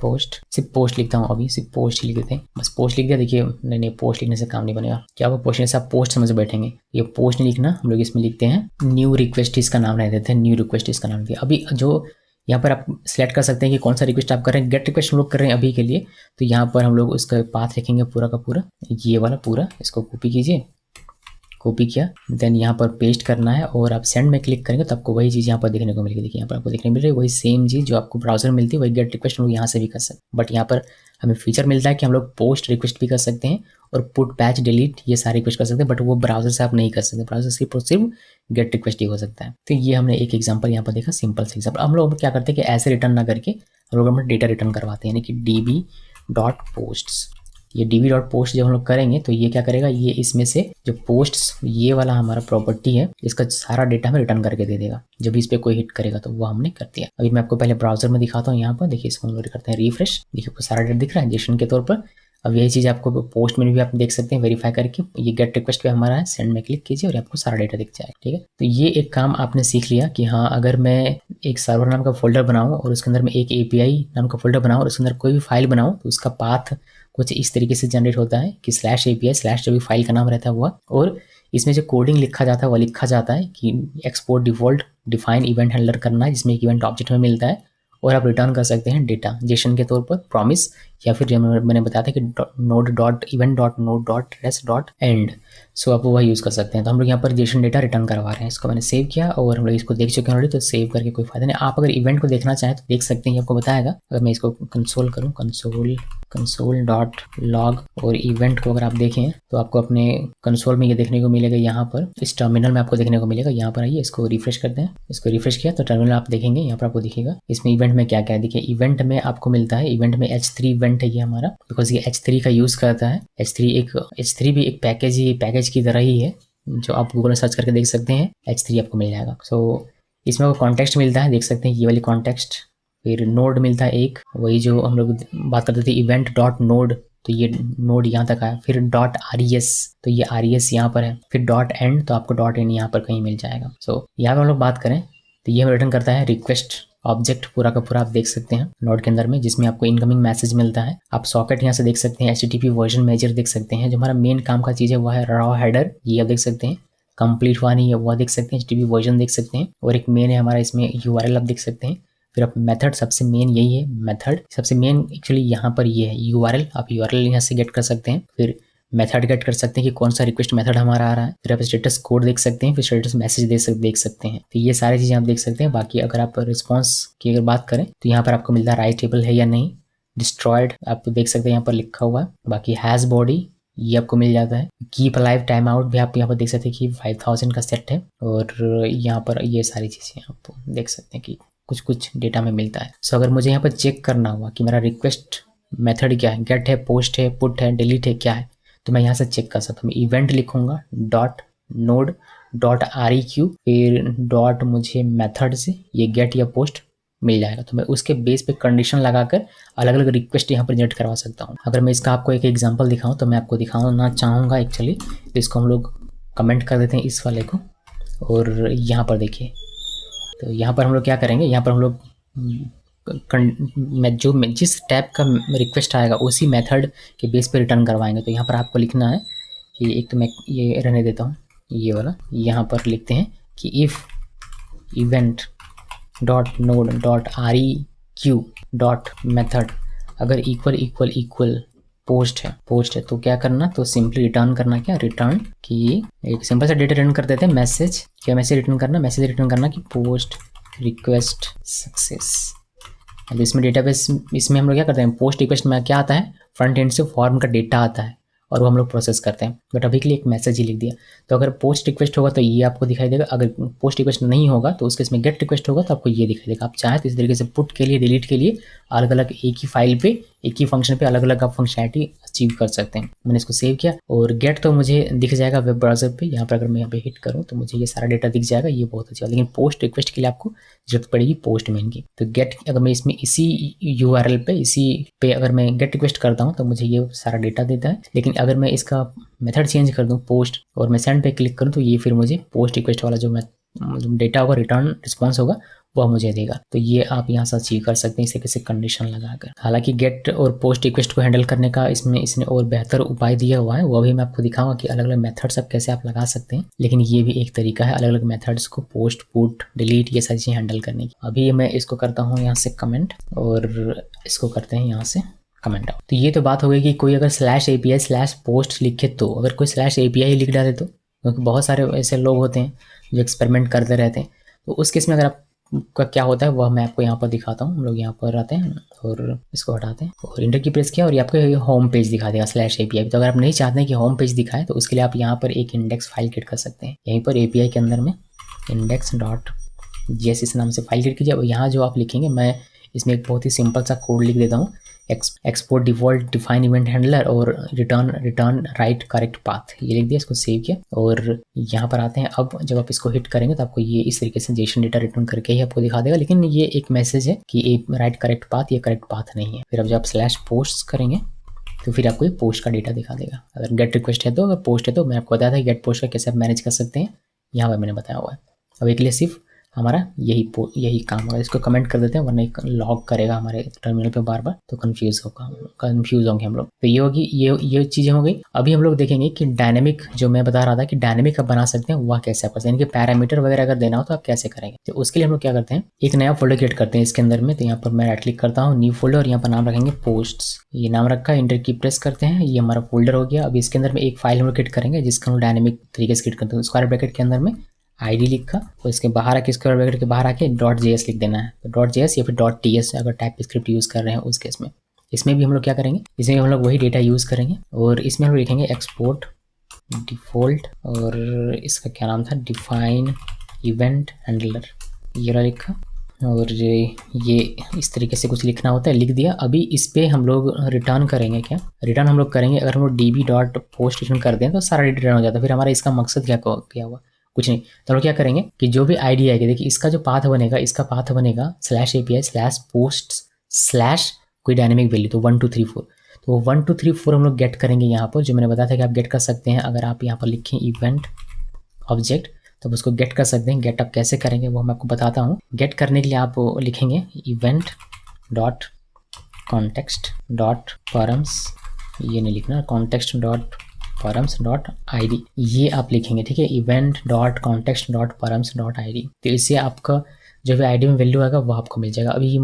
post. सिर्फ पोस्ट लिखता हूँ, अभी सिर्फ पोस्ट ही लिख देते हैं, बस पोस्ट लिख दिया। देखिए नहीं पोस्ट लिखने से काम नहीं बनेगा, क्या वो पोस्ट लिखने से आप पोस्ट समझ बैठेंगे, ये पोस्ट नहीं लिखना, हम लोग इसमें लिखते हैं न्यू रिक्वेस्ट, इसका नाम रह देते हैं न्यू रिक्वेस्ट, इसका नाम दिया। अभी जो यहाँ पर आप सिलेक्ट कर सकते हैं कि कौन सा रिक्वेस्ट आप कर रहे हैं। गेट रिक्वेस्ट हम लोग कर रहे हैं अभी के लिए, तो यहाँ पर हम लोग उसका पाथ लिखेंगे पूरा का पूरा, ये वाला पूरा, इसको कॉपी कीजिए, कॉपी किया, देन यहाँ पर पेस्ट करना है और आप सेंड में क्लिक करेंगे तो आपको वही चीज़ यहाँ पर देखने को मिलेगी। देखिए यहाँ पर आपको देखने मिल रही है वही सेम चीज़ जो आपको ब्राउजर में मिलती है, वही गेट रिक्वेस्ट हम लोग यहाँ से भी कर सकते हैं। बट यहाँ पर हमें फीचर मिलता है कि हम लोग पोस्ट रिक्वेस्ट भी कर सकते हैं और पुट पैच डिलीट ये सारे रिक्वेस्ट कर सकते हैं, बट वो ब्राउजर से आप नहीं कर सकते, ब्राउजर सिर्फ और सिर्फ गेट रिक्वेस्ट ही हो सकता है। तो ये हमने एक एग्जाम्पल यहाँ पर देखा, सिंपल से एग्जाम्पल। हम लोग क्या करते हैं कि ऐसे रिटर्न ना करके हम लोग अपना डेटा रिटर्न करवाते हैं, यानी कि db.posts। ये db.post जब हम लोग करेंगे तो ये क्या करेगा, ये इसमें से जो पोस्ट्स ये वाला हमारा प्रॉपर्टी है इसका सारा डेटा हमें रिटर्न करके दे देगा जब भी इस पर कोई हिट करेगा, तो वो हमने कर दिया। अभी मैं आपको पहले ब्राउजर में दिखाता हूँ। यहाँ पर देखिए इसको हम लोग करते हैं रिफ्रेश, देखिए आपको सारा डेटा दिख रहा है जेसन के तौर पर। अब यही चीज़ आपको पोस्ट में भी आप देख सकते हैं वेरीफाई करके, ये गेट रिक्वेस्ट पे हमारा है, सेंड में क्लिक कीजिए और आपको सारा डेटा दिख जाएगा। ठीक है, तो ये एक काम आपने सीख लिया कि हाँ अगर मैं एक सर्वर नाम का फोल्डर बनाऊँ और उसके अंदर में एक API नाम का फोल्डर बनाऊँ और उसके अंदर कोई भी फाइल बनाऊँ तो उसका पाथ कुछ इस तरीके से जनरेट होता है कि /API/ जो भी फाइल का नाम रहता है वो, और इसमें जो कोडिंग लिखा जाता है वो लिखा जाता है कि export default define event handler करना है, जिसमें एक इवेंट ऑब्जेक्ट में मिलता है और आप रिटर्न कर सकते हैं डेटा जेसन के तौर पर प्रॉमिस, या फिर जो मैंने बताया था कि node.event.node.rest.end, सो आप वह यूज़ कर सकते हैं। तो हम लोग यहाँ पर जेसन डेटा रिटर्न करवा रहे हैं, इसको मैंने सेव किया और हम लोग इसको देख चुके हैं ऑलरेडी, तो सेव करके कोई फायदा नहीं। आप अगर इवेंट को देखना चाहें तो देख सकते हैं, आपको बताएगा। अगर मैं इसको कंसोल करूँ, console.log और इवेंट को अगर आप देखें तो आपको अपने कंसोल में ये देखने को मिलेगा, यहाँ पर इस टर्मिनल में आपको देखने को मिलेगा। यहाँ पर आइए, इसको रिफ्रेश करते हैं, इसको रिफ्रेश किया तो टर्मिनल आप देखेंगे, यहाँ पर आपको दिखेगा इसमें इवेंट में क्या क्या है। देखिए इवेंट में आपको मिलता है, इवेंट में H3 इवेंट है ये हमारा, बिकॉज ये H3 का यूज़ करता है। H3 भी एक पैकेज ही, पैकेज की तरह ही है, जो आप गूगल में सर्च करके देख सकते हैं, H3 आपको मिल जाएगा। सो इसमें आपको कॉन्टेक्स्ट मिलता है, देख सकते हैं ये वाली कॉन्टेक्स्ट, फिर नोड मिलता है एक, वही जो हम लोग बात करते थे इवेंट.node, तो ये नोड यहाँ तक आया, फिर .res, तो ये res यहाँ पर है, फिर .end, तो आपको .in यहाँ पर कहीं मिल जाएगा। सो यहाँ पर हम लोग बात करें तो ये रिटर्न करता है रिक्वेस्ट ऑब्जेक्ट पूरा का पूरा, आप देख सकते हैं नोड के अंदर में, जिसमें आपको इनकमिंग मैसेज मिलता है। आप सॉकेट यहाँ से देख सकते हैं, HTTP वर्जन मेजर देख सकते हैं, जो हमारा मेन काम का चीज़ है वो है रॉ हेडर, ये आप देख सकते हैं, कंप्लीट हुआ नहीं है वो देख सकते हैं, HTTP वर्जन देख सकते हैं, और एक मेन है हमारा इसमें URL आप देख सकते हैं। फिर आप मेथड, सबसे मेन यही है मेथड, सबसे मेन एक्चुअली यहाँ पर ये है URL, आप URL यहाँ से गेट कर सकते हैं। फिर मेथड गेट कर सकते हैं कि कौन सा रिक्वेस्ट मेथड हमारा आ रहा है। फिर आप स्टेटस कोड देख सकते हैं, फिर स्टेटस मैसेज देख सकते हैं। तो ये सारी चीज़ें आप देख सकते हैं। बाकी अगर आप रिस्पॉन्स की अगर बात करें तो यहाँ पर आपको मिलता है राइटेबल है या नहीं, डिस्ट्रॉयड आप देख सकते हैं यहाँ पर लिखा हुआ है। बाकी हैज़ बॉडी ये आपको मिल जाता है। कीप अलाइव टाइम आउट भी आप यहाँ पर देख सकते हैं कि 5000 का सेट है, और यहाँ पर ये सारी चीज़ें आप देख सकते हैं कि कुछ डेटा में मिलता है। सो अगर मुझे यहाँ पर चेक करना हुआ कि मेरा रिक्वेस्ट मेथड क्या है, गेट है, पोस्ट है, पुट है, डिलीट है, क्या है, तो मैं यहाँ से चेक कर सकता हूँ। मैं इवेंट लिखूंगा .node.req, फिर मुझे मेथड से ये गेट या पोस्ट मिल जाएगा, तो मैं उसके बेस पे कंडीशन लगाकर अलग अलग रिक्वेस्ट यहाँ पर जनरेट करवा सकता हूँ। अगर मैं इसका आपको एक एग्जांपल दिखाऊँ तो मैं आपको दिखाना चाहूँगा एक्चुअली, तो इसको हम लोग कमेंट कर देते हैं इस वाले को, और यहाँ पर देखिए, तो यहाँ पर हम लोग क्या करेंगे, यहाँ पर हम लोग जिस टाइप का रिक्वेस्ट आएगा उसी मेथड के बेस पे रिटर्न करवाएंगे। तो यहाँ पर आपको लिखना है कि एक तो मैं ये रहने देता हूँ, ये वाला यहाँ पर लिखते हैं कि इफ़ event.node.req.method अगर इक्वल पोस्ट है तो क्या करना, तो सिंपली रिटर्न करना, क्या रिटर्न कि एक सिंपल सा डेटा रिटर्न कर देते हैं, मैसेज, क्या मैसेज रिटर्न करना कि पोस्ट रिक्वेस्ट सक्सेस। अब इसमें डेटाबेस, इसमें हम लोग क्या करते हैं, पोस्ट रिक्वेस्ट में क्या आता है, फ्रंट एंड से फॉर्म का डेटा आता है और वो हम लोग प्रोसेस करते हैं, बट अभी के लिए एक मैसेज ही लिख दिया। तो अगर पोस्ट रिक्वेस्ट होगा तो ये आपको दिखाई देगा, अगर पोस्ट रिक्वेस्ट नहीं होगा तो उसके इसमें गेट रिक्वेस्ट होगा तो आपको ये दिखाई देगा। आप चाहें तो इस तरीके से पुट के लिए, डिलीट के लिए अलग अलग एक ही फाइल पे, एक ही फंक्शन पे अलग अलग आप फंक्शनैलिटी अचीव कर सकते हैं। मैंने इसको सेव किया और गेट तो मुझे दिख जाएगा वेब ब्राउज़र पे। यहाँ पर अगर मैं यहाँ पे हिट करूँ तो मुझे ये सारा डेटा दिख जाएगा, ये बहुत अच्छा। लेकिन पोस्ट रिक्वेस्ट के लिए आपको जरूरत पड़ेगी पोस्टमैन की। तो गेट अगर मैं इसमें इसी URL पे इसी पे अगर मैं गेट रिक्वेस्ट करता हूँ तो मुझे ये सारा डेटा देता है। लेकिन अगर मैं इसका मेथड चेंज कर दूँ पोस्ट और मैं सेंड पे क्लिक करूँ तो ये फिर मुझे पोस्ट रिक्वेस्ट वाला जो डेटा होगा, रिटर्न रिस्पॉन्स होगा, वह मुझे देगा। तो ये आप यहाँ से अचीव कर सकते हैं इसे किसी कंडीशन लगाकर। हालांकि गेट और पोस्ट रिक्वेस्ट को हैंडल करने का इसने और बेहतर उपाय दिया हुआ है, वो भी मैं आपको दिखाऊंगा कि अलग अलग मेथड्स आप कैसे आप लगा सकते हैं। लेकिन ये भी एक तरीका है अलग अलग मेथड्स को पोस्ट, पुट, डिलीट ये सारी चीज़ें हैंडल करने की। अभी मैं इसको करता हूँ यहाँ से कमेंट और इसको करते हैं यहाँ से कमेंट आउट। तो ये तो बात हो गई कि कोई अगर /API/post लिखे तो, अगर कोई /API लिख डाले तो, क्योंकि बहुत सारे ऐसे लोग होते हैं जो एक्सपेरिमेंट करते रहते हैं। तो उस केस में अगर आपका क्या होता है वह मैं आपको यहाँ पर दिखाता हूँ। हम लोग यहाँ पर आते हैं और इसको हटाते हैं और इंटर की प्रेस किया और ये आपको होम पेज दिखा देगा /API। तो अगर आप नहीं चाहते हैं कि होम पेज दिखाए तो उसके लिए आप यहाँ पर एक इंडेक्स फाइल क्रिएट कर सकते हैं। यहीं पर API के अंदर में index.js इस नाम से फाइल क्रिएट कीजिए। और यहाँ जो आप लिखेंगे, मैं इसमें एक बहुत ही सिंपल सा कोड लिख देता हूँ, export default define event handler और रिटर्न राइट करेक्ट पाथ, ये लिख दिया, इसको सेव किया और यहाँ पर आते हैं। अब जब आप इसको हिट करेंगे तो आपको ये इस तरीके से जेसन डेटा रिटर्न करके ही आपको दिखा देगा। लेकिन ये एक मैसेज है कि राइट करेक्ट पाथ, ये करेक्ट पाथ नहीं है। फिर अब जब आप /post करेंगे तो फिर आपको ये पोस्ट का डेटा दिखा देगा। अगर गेट रिक्वेस्ट है तो, अगर पोस्ट है तो मैं आपको बताया था गेट पोस्ट का कैसे आप मैनेज कर सकते हैं, यहाँ पर मैंने बताया हुआ है। अब एक लिए सिर्फ हमारा यही काम होगा। इसको कमेंट कर देते हैं वरना एक लॉग करेगा हमारे टर्मिनल पे बार बार, तो कंफ्यूज होंगे हम लोग। तो ये होगी ये चीज़ें हो गई। अभी हम लोग देखेंगे कि डायनेमिक, जो मैं बता रहा था कि डायनेमिक आप बना सकते हैं, वह कैसे आप कर सकते हैं, यानी कि पैरामीटर वगैरह अगर देना हो तो आप कैसे करेंगे। तो उसके लिए हम लोग क्या करते हैं, एक नया फोल्डर क्रिएट करते हैं इसके अंदर में। तो यहाँ पर मैं राइट क्लिक करता हूँ, न्यू फोल्डर, और यहाँ पर नाम रखेंगे पोस्ट्स। ये नाम रखा, इंटर की प्रेस करते हैं, ये हमारा फोल्डर हो गया। अब इसके अंदर में एक फाइल हम लोग क्रिएट करेंगे जिसका हम डायनेमिक तरीके से क्रिएट करते हैं। स्क्वायर ब्रैकेट के अंदर में ID लिखा और इसके बाहर आके स्क्वायर ब्रैकेट के बाहर आके .js लिख देना है। तो .js या फिर .ts अगर टाइपस्क्रिप्ट यूज़ कर रहे हैं उस केस में। इसमें भी हम लोग क्या करेंगे, इसमें हम लोग वही डेटा यूज़ करेंगे और इसमें हम लोग लिखेंगे एक्सपोर्ट डिफ़ॉल्ट, और इसका क्या नाम था, डिफाइन इवेंट हैंडलर, ये लिखा। और ये इस तरीके से कुछ लिखना होता है, लिख दिया। अभी इस पर हम लोग रिटर्न करेंगे। क्या रिटर्न हम लोग करेंगे, अगर हम लोग db.post रिटर्न कर दें तो सारा रिटर्न हो जाता है। फिर हमारा इसका मकसद क्या हुआ, कुछ नहीं। तो हम लोग क्या करेंगे कि जो भी ID आएगी, देखिए इसका जो पाथ बनेगा, इसका पाथ बनेगा /API/posts/ कोई डायनेमिक वैल्यू, तो 1 2 3 4। तो 1 2 3 4 हम लोग गेट करेंगे यहाँ पर, जो मैंने बताया था कि आप गेट कर सकते हैं। अगर आप यहाँ पर लिखें इवेंट ऑब्जेक्ट तो उसको गेट कर सकते हैं। गेट आप कैसे करेंगे वो मैं आपको बताता हूँ। गेट करने के लिए आप लिखेंगे event dot context dot params, ये नहीं लिखना, context dot params dot ID, ये आप लिखेंगे, ठीक है। Event dot context dot params dot ID, तो इससे आपका जो भी ID में वैल्यू आएगा वो आपको मिल जाएगा। अभी ये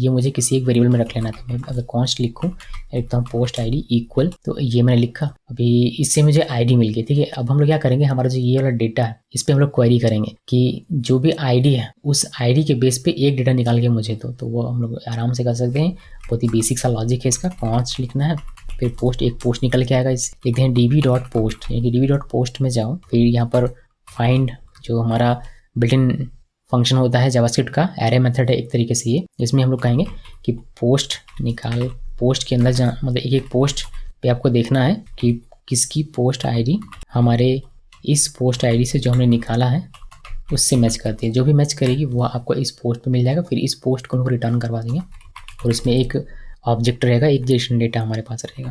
मुझे किसी एक वेरिएबल में रख लेना था। मैं अगर कॉन्स्ट लिखूँ, लिखता हूँ पोस्ट ID इक्वल, तो ये मैंने लिखा। अभी इससे मुझे ID मिल गई, ठीक है। अब हम लोग क्या करेंगे, हमारा जो ये वाला डेटा है इस पर हम लोग क्वेरी करेंगे कि जो भी ID है उस ID के बेस पे एक डेटा निकाल के मुझे तो वो हम लोग आराम से कर सकते हैं। बहुत ही बेसिक सा लॉजिक है इसका। कॉन्स्ट लिखना है, फिर पोस्ट, एक पोस्ट निकल के आएगा, इसे लिखते हैं db.post, यानी कि db.post में जाओ। फिर यहाँ पर फाइंड, जो हमारा बिल्ट इन फंक्शन होता है जावास्क्रिप्ट का, एरे मेथड है एक तरीके से ये। इसमें हम लोग कहेंगे कि पोस्ट निकाल, पोस्ट के अंदर मतलब एक पोस्ट पे आपको देखना है कि किसकी पोस्ट ID हमारे इस पोस्ट ID से जो हमने निकाला है उससे मैच करती है। जो भी मैच करेगी वो आपको इस पोस्ट पे मिल जाएगा। फिर इस पोस्ट को रिटर्न करवा देंगे और इसमें एक ऑब्जेक्ट रहेगा, एक जेसन डेटा हमारे पास रहेगा।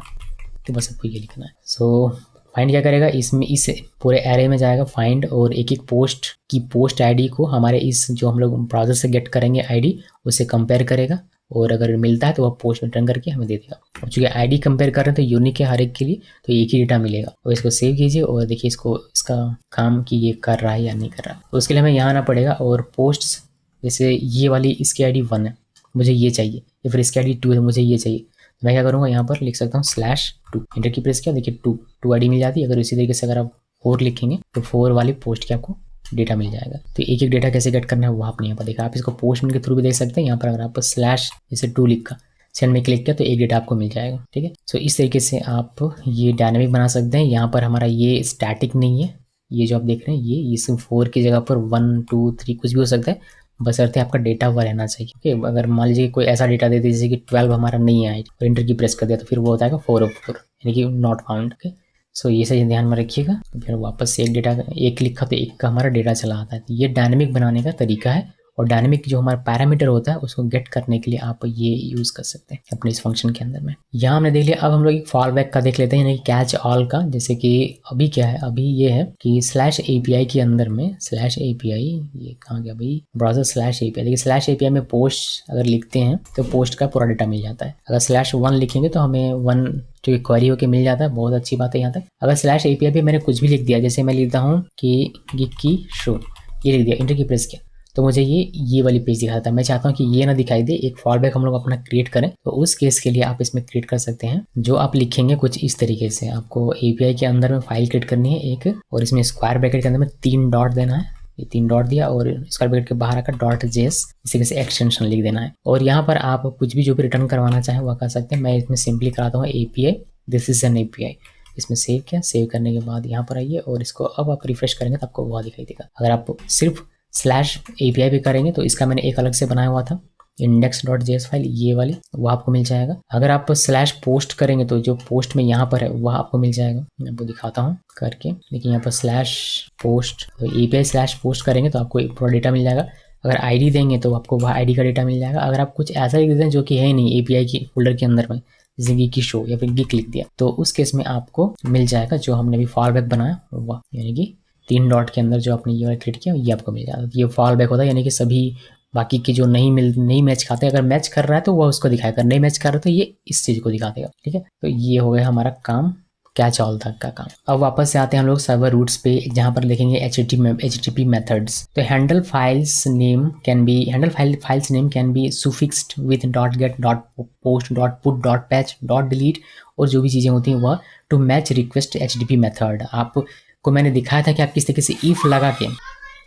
तो बस आपको ये लिखना है। सो फाइंड क्या करेगा, इसमें इस पूरे एरे में जाएगा फाइंड, और एक एक पोस्ट की पोस्ट ID को हमारे इस जो हम लोग ब्राउज़र से गेट करेंगे ID, उससे कंपेयर करेगा, और अगर मिलता है तो वह पोस्ट रिटर्न करके हमें दे देगा। अब चूँकि ID कंपेयर कर रहे हैं तो यूनिक है हर एक के लिए, तो एक ही डेटा मिलेगा। और इसको सेव कीजिए और देखिए इसका काम कि ये कर रहा है या नहीं कर रहा। तो उसके लिए हमें यहाँ आना पड़ेगा, और पोस्ट्स जैसे ये वाली इसकी ID 1 है, मुझे ये चाहिए, या फिर इसकी ID 2 है, मुझे ये चाहिए। तो मैं क्या करूँगा, यहाँ पर लिख सकता हूँ /2, इंटर की प्रेस किया, देखिए 2 ID मिल जाती है। अगर इसी तरीके से अगर आप 4 लिखेंगे तो 4 वाली पोस्ट की आपको डेटा मिल जाएगा। तो एक एक डेटा कैसे गेट करना है वो आपने यहाँ पर देखा। आप इसको पोस्टमैन के थ्रू भी देख सकते हैं। यहाँ पर अगर आप /2 लिखा, सेंड में क्लिक किया तो एक डेटा आपको मिल जाएगा, ठीक है। सो इस तरीके से आप ये डायनेमिक बना सकते हैं। यहाँ पर हमारा ये स्टैटिक नहीं है, ये जो आप देख रहे हैं ये सिर्फ 4 की जगह पर 1 2 3 कुछ भी हो सकता है। बशर्ते आपका डेटा हुआ रहना चाहिए। ओके, अगर मान लीजिए कोई ऐसा डेटा दे दीजिए कि 12 हमारा नहीं आया और इंटर की प्रेस कर दिया तो फिर वो होता है 404, यानी कि नॉट फाउंड। ओके, सो ये सही ध्यान में रखिएगा। तो फिर वापस से एक डेटा एक लिखा तो एक का हमारा डेटा चला आता है। तो ये डायनेमिक बनाने का तरीका है, और डायनेमिक जो हमारा पैरामीटर होता है उसको गेट करने के लिए आप ये यूज़ कर सकते हैं अपने इस फंक्शन के अंदर में। यहाँ हमने देख लिया। अब हम लोग एक फॉल बैक का देख लेते हैं, यानी कि कैच ऑल का। जैसे कि अभी क्या है, अभी ये है कि /API के अंदर में /API, ये कहाँ गया भाई, ब्राउजर /API। देखिए /API में पोस्ट अगर लिखते हैं तो पोस्ट का पूरा डेटा मिल जाता है। अगर /1 लिखेंगे तो हमें 1 जो क्वेरी होके मिल जाता है। बहुत अच्छी बात है यहाँ तक। अगर /API पे मैंने कुछ भी लिख दिया, जैसे मैं लिखता हूँ कि गिग की शो, ये लिख दिया, इंटर की प्रेस किया, तो मुझे ये वाली पेज दिखाता है। मैं चाहता हूँ कि ये ना दिखाई दे, एक फॉल बैक हम लोग अपना क्रिएट करें। तो उस केस के लिए आप इसमें क्रिएट कर सकते हैं। जो आप लिखेंगे कुछ इस तरीके से, आपको API के अंदर में फाइल क्रिएट करनी है एक, और इसमें स्क्वायर ब्रैकेट के अंदर में 3 डॉट देना है। ये 3 डॉट दिया, और स्क्वायर ब्रैकेट के बाहर आकर .js इसी कैसे एक्सटेंशन लिख देना है। और यहाँ पर आप कुछ भी जो भी रिटर्न करवाना चाहें वह कर सकते हैं। मैं इसमें सिंपली कराता हूँ API, this is an API। इसमें सेव किया, सेव करने के बाद यहाँ पर आइए, और इसको अब आप रिफ्रेश करेंगे तो आपको वह दिखाई देगा। अगर आप सिर्फ /API भी करेंगे तो इसका मैंने एक अलग से बनाया हुआ था index.js फाइल, ये वाली, वो आपको मिल जाएगा। अगर आप /post करेंगे तो जो पोस्ट में यहाँ पर है वह आपको मिल जाएगा। मैं आपको दिखाता हूँ करके। देखिए यहाँ पर /post, तो API /post करेंगे तो आपको पूरा डेटा मिल जाएगा। अगर ID देंगे तो आपको वह ID का डेटा मिल जाएगा। अगर आप कुछ ऐसा लिख दें जो कि है नहीं API की फोल्डर के अंदर में, जैसे गिग की शो या फिर गिग लिख दिया, तो उस केस में आपको मिल जाएगा जो हमने अभी फॉल बैक बनाया वह, यानी कि 3 डॉट के अंदर जो आपने ये क्रिएट किया ये आपको मिल जाएगा। ये फॉल बैक होता है, यानी कि सभी बाकी के जो नहीं मैच खाते, अगर मैच कर रहा है तो वह उसको दिखाएगा, नहीं मैच कर रहा है तो ये इस चीज़ को दिखा देगा। ठीक है, तो ये हो गया हमारा काम, कैच ऑल तक का काम। अब वापस से आते हैं हम लोग सर्वर रूट्स पे, जहाँ पर देखेंगे HTTP मेथड्स। तो handle files name can be suffixed with .get, .post, .put, .patch, .delete, और जो भी चीज़ें होती हैं वह to match request HTTP method. आपको मैंने दिखाया था कि आप किस तरीके से इफ लगा के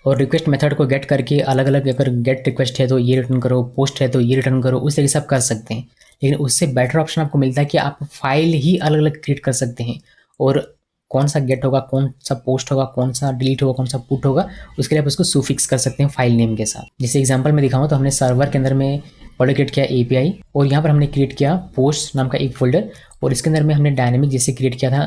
और रिक्वेस्ट मेथड को गेट करके अलग अलग, अगर गेट रिक्वेस्ट है तो ये रिटर्न करो, पोस्ट है तो ये रिटर्न करो, उस तरीके से आप कर सकते हैं। लेकिन उससे बेटर ऑप्शन आपको मिलता है कि आप फाइल ही अलग अलग क्रिएट कर सकते हैं, और कौन सा गेट होगा, कौन सा पोस्ट होगा, कौन सा डिलीट होगा, कौन सा पुट होगा, उसके लिए आप उसको सुफिक्स कर सकते हैं फाइल नेम के साथ। जैसे एग्जांपल में दिखाऊं तो हमने सर्वर के अंदर में फोल्डर क्रिएट किया API, और यहाँ पर हमने क्रिएट किया पोस्ट नाम का एक फोल्डर, और इसके अंदर में हमने डायनेमिक जैसे क्रिएट किया था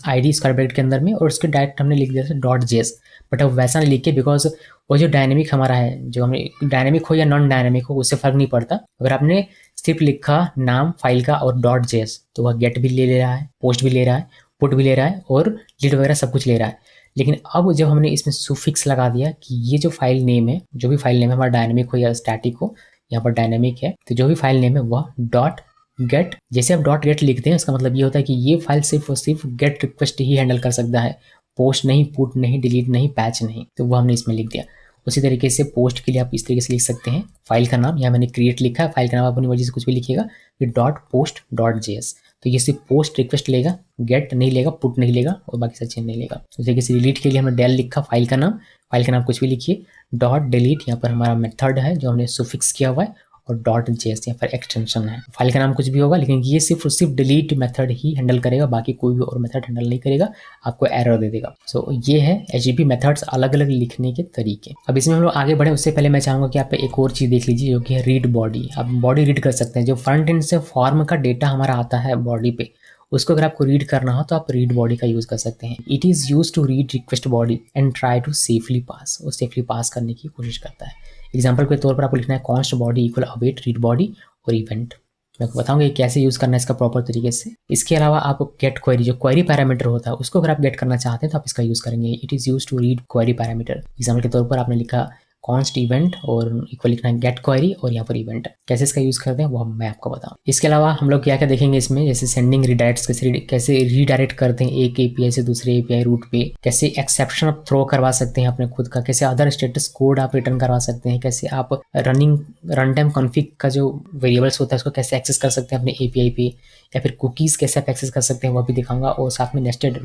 ID स्क्वायर ब्रैकेट के अंदर में, और उसके डायरेक्ट हमने लिख दिया था .js। बट अब वैसा नहीं लिख के, बिकॉज वो जो डायनेमिक हमारा है, जो हमें डायनेमिक हो या नॉन डायनेमिक हो उससे फर्क नहीं पड़ता। अगर आपने सिर्फ लिखा नाम फाइल का और .js तो वह गेट भी ले रहा है, पोस्ट भी ले रहा है, पुट भी ले रहा है, और डिलीट वगैरह सब कुछ ले रहा है। लेकिन अब जब हमने इसमें सुफिक्स लगा दिया कि ये जो फाइल नेम है, जो भी फाइल नेम है हमारा डायनेमिक हो या स्टैटिक हो, यहाँ पर डायनेमिक है तो जो भी फाइल नेम है वह .get, जैसे आप .get लिखते हैं इसका मतलब ये होता है कि ये फाइल सिर्फ और सिर्फ गेट रिक्वेस्ट ही हैंडल कर सकता है, पोस्ट नहीं, पुट नहीं, डिलीट नहीं, पैच नहीं, तो वो हमने इसमें लिख दिया। उसी तरीके से पोस्ट के लिए आप इस तरीके से लिख सकते हैं, फाइल का नाम यहाँ मैंने क्रिएट लिखा है, फाइल का नाम आप अपनी मर्जी से कुछ भी लिखिएगा, ये .post.js, तो ये सिर्फ पोस्ट रिक्वेस्ट लेगा, गेट नहीं लेगा, पुट नहीं लेगा, और बाकी सब चीज़ नहीं लेगा। उस तरीके से डिलीट के लिए हमने डेल लिखा, फाइल का नाम कुछ भी लिखिए, .delete यहाँ पर हमारा मेथड है जो हमने सुफिक्स किया हुआ है, और .js यहाँ पर एक्सटेंशन है। फाइल का नाम कुछ भी होगा, लेकिन ये सिर्फ डिलीट मेथड ही हैंडल करेगा, बाकी कोई भी और मेथड हैंडल नहीं करेगा, आपको एरर दे देगा। सो ये है HTTP मेथड्स अलग अलग लिखने के तरीके। अब इसमें हम लोग आगे बढ़े उससे पहले मैं चाहूँगा कि आप एक और चीज़ देख लीजिए जो कि है रीड बॉडी। आप बॉडी रीड कर सकते हैं, जो फ्रंट एंड से फॉर्म का डेटा हमारा आता है बॉडी पे, उसको अगर आपको रीड करना हो तो आप रीड बॉडी का यूज़ कर सकते हैं। It is use to read request body and try to safely pass, वो सेफली पास करने की कोशिश करता है। एग्जाम्पल के तौर पर आपको लिखना है const body equal await read body और इवेंट। मैं आपको बताऊंगा ये कैसे यूज़ करना है इसका प्रॉपर तरीके से। इसके अलावा आप गेट क्वेरी, जो क्वेरी पैरामीटर होता है उसको अगर आप गेट करना चाहते हैं तो आप इसका यूज़ करेंगे। It is use to read query parameter. Example के तौर पर आपने लिखा कॉन्स्ट इवेंट और इक्वल लिखना है गेट क्वेरी और यहाँ पर इवेंट। कैसे इसका यूज़ करते हैं वो मैं आपको बताऊँ। इसके अलावा हम लोग क्या क्या देखेंगे इसमें, जैसे सेंडिंग रिडायरेक्ट्स, कैसे रीडायरेक्ट करते हैं एक API से दूसरे API रूट पे, कैसे एक्सेप्शन आप थ्रो करवा सकते हैं अपने खुद का, कैसे अदर स्टेटस कोड आप रिटर्न करवा सकते हैं, कैसे आप रन टाइम कॉन्फ़िग का जो वेरिएबल्स होता है उसको कैसे एक्सेस कर सकते हैं अपने API पे, या फिर कुकीज़ कैसे आप एक्सेस कर सकते हैं वह भी दिखाऊंगा। और साथ में नेस्टेड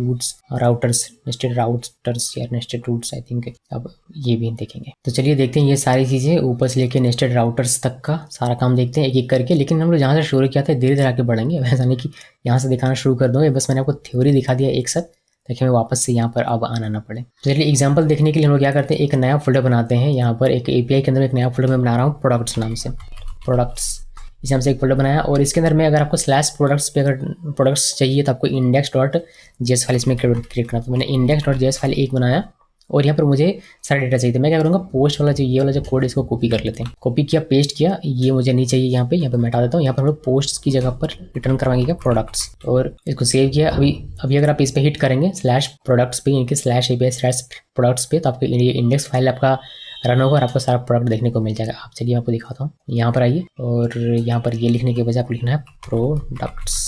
राउटर्स या नेस्टेड रूट्स आई थिंक, अब ये भी देखेंगे। तो चलिए देखते हैं ये सारी चीज़ें ऊपर से लेके नेस्टेड राउटर्स तक का सारा काम देखते हैं एक एक करके। लेकिन हम लोग जहाँ से शुरू किया था धीरे धीरे आगे बढ़ेंगे, ऐसा नहीं कि यहाँ से दिखाना शुरू कर दूँगा। बस मैंने आपको थ्योरी दिखा दिया एक साथ, ताकि हमें वापस से यहाँ पर अब आना ना पड़े। तो चलिए एग्जांपल देखने के लिए हम लोग क्या करते हैं, एक नया फोल्डर बनाते हैं। यहाँ पर एक एपीआई के अंदर एक नया फोल्डर मैं बना रहा हूँ प्रोडक्ट्स नाम से, प्रोडक्ट्स इस नाम से एक फोल्डर बनाया। और इसके अंदर में अगर आपको स्लैश प्रोडक्ट्स पे अगर प्रोडक्ट्स चाहिए तो आपको index.js फाइल इसमें क्रिएट करना। तो मैंने index.js फाइल एक बनाया और यहाँ पर मुझे सारा डेटा चाहिए था। मैं क्या करूँगा, पोस्ट वाला जो ये वाला जो कोड इसको कॉपी कर लेते हैं। कॉपी किया, पेस्ट किया, ये मुझे नहीं चाहिए यहाँ पे मैं हटा देता हूँ। यहाँ पर हम लोग पोस्ट की जगह पर रिटर्न करवाएंगे क्या, प्रोडक्ट्स, और इसको सेव किया। अभी अगर आप इस पर हिट करेंगे स्लैश प्रोडक्ट्स पे, इनके स्लैश API स्लैश प्रोडक्ट्स पे, तो आपको ये इंडेक्स फाइल आपका रन होगा और आपको सारा प्रोडक्ट देखने को मिल जाएगा। आप चलिए मैं आपको दिखाता हूँ। यहाँ पर आइए और यहाँ पर ये लिखने के बजाय आपको लिखना है प्रोडक्ट्स।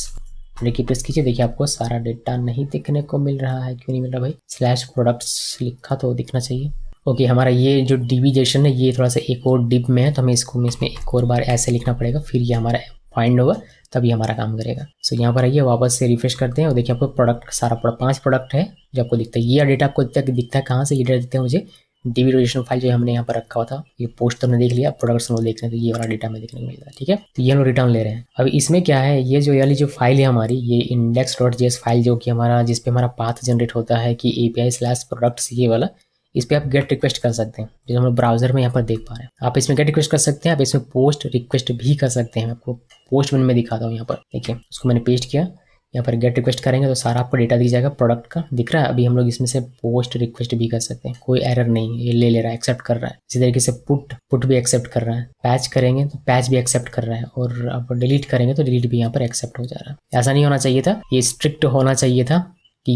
देखिए प्रेस कीजिए, देखिए आपको सारा डेटा नहीं देखने को मिल रहा है। क्यों नहीं मिल रहा भाई, स्लैश प्रोडक्ट्स लिखा तो दिखना चाहिए। ओके, हमारा ये जो डिवीजेशन है ये थोड़ा सा एक और डिप में है, तो हमें इसको इसमें एक और बार ऐसे लिखना पड़ेगा, फिर ये हमारा फाइंड होगा, तभी हमारा काम करेगा। सो यहाँ पर आइए, वापस से रिफ्रेश करते हैं और देखिए आपको प्रोडक्ट सारा 5 प्रोडक्ट है जो आपको दिखता है। ये डेटा आपको दिखता है कहाँ से, ये डेटा दिखता है मुझे डिवीजेशन फाइल जो हमने यहाँ पर रखा हुआ था। ये पोस्ट तो हमने देख लिया, प्रोडक्ट्स हम देख रहे हैं, तो ये वाला डेटा में देखने को मिल रहा है। ठीक है, तो ये हम रिटर्न ले रहे हैं। अब इसमें क्या है, ये जो वाली जो फाइल है हमारी, ये index.js फाइल जो कि हमारा जिस पे हमारा पाथ जनरेट होता है कि API स्लैश प्रोडक्ट्स, ये वाला, इस पर आप गेट रिक्वेस्ट कर सकते हैं, जो हम लोग ब्राउजर में यहाँ पर देख पा रहे हैं। आप इसमें गेट रिक्वेस्ट कर सकते हैं, आप इसमें पोस्ट रिक्वेस्ट भी कर सकते हैं। आपको पोस्ट में दिखाता हूँ यहाँ पर, देखिए उसको मैंने पेस्ट किया। यहाँ पर गेट रिक्वेस्ट करेंगे तो सारा आपको डेटा दिख जाएगा प्रोडक्ट का, दिख रहा है। अभी हम लोग इसमें से पोस्ट रिक्वेस्ट भी कर सकते हैं, कोई एरर नहीं है, ये ले रहा है, एक्सेप्ट कर रहा है। इसी तरीके से पुट भी एक्सेप्ट कर रहा है, पैच करेंगे तो पैच भी एक्सेप्ट कर रहा है, और आप डिलीट करेंगे तो डिलीट भी यहाँ पर एक्सेप्ट हो जा रहा है। ऐसा नहीं होना चाहिए था, ये स्ट्रिक्ट होना चाहिए था कि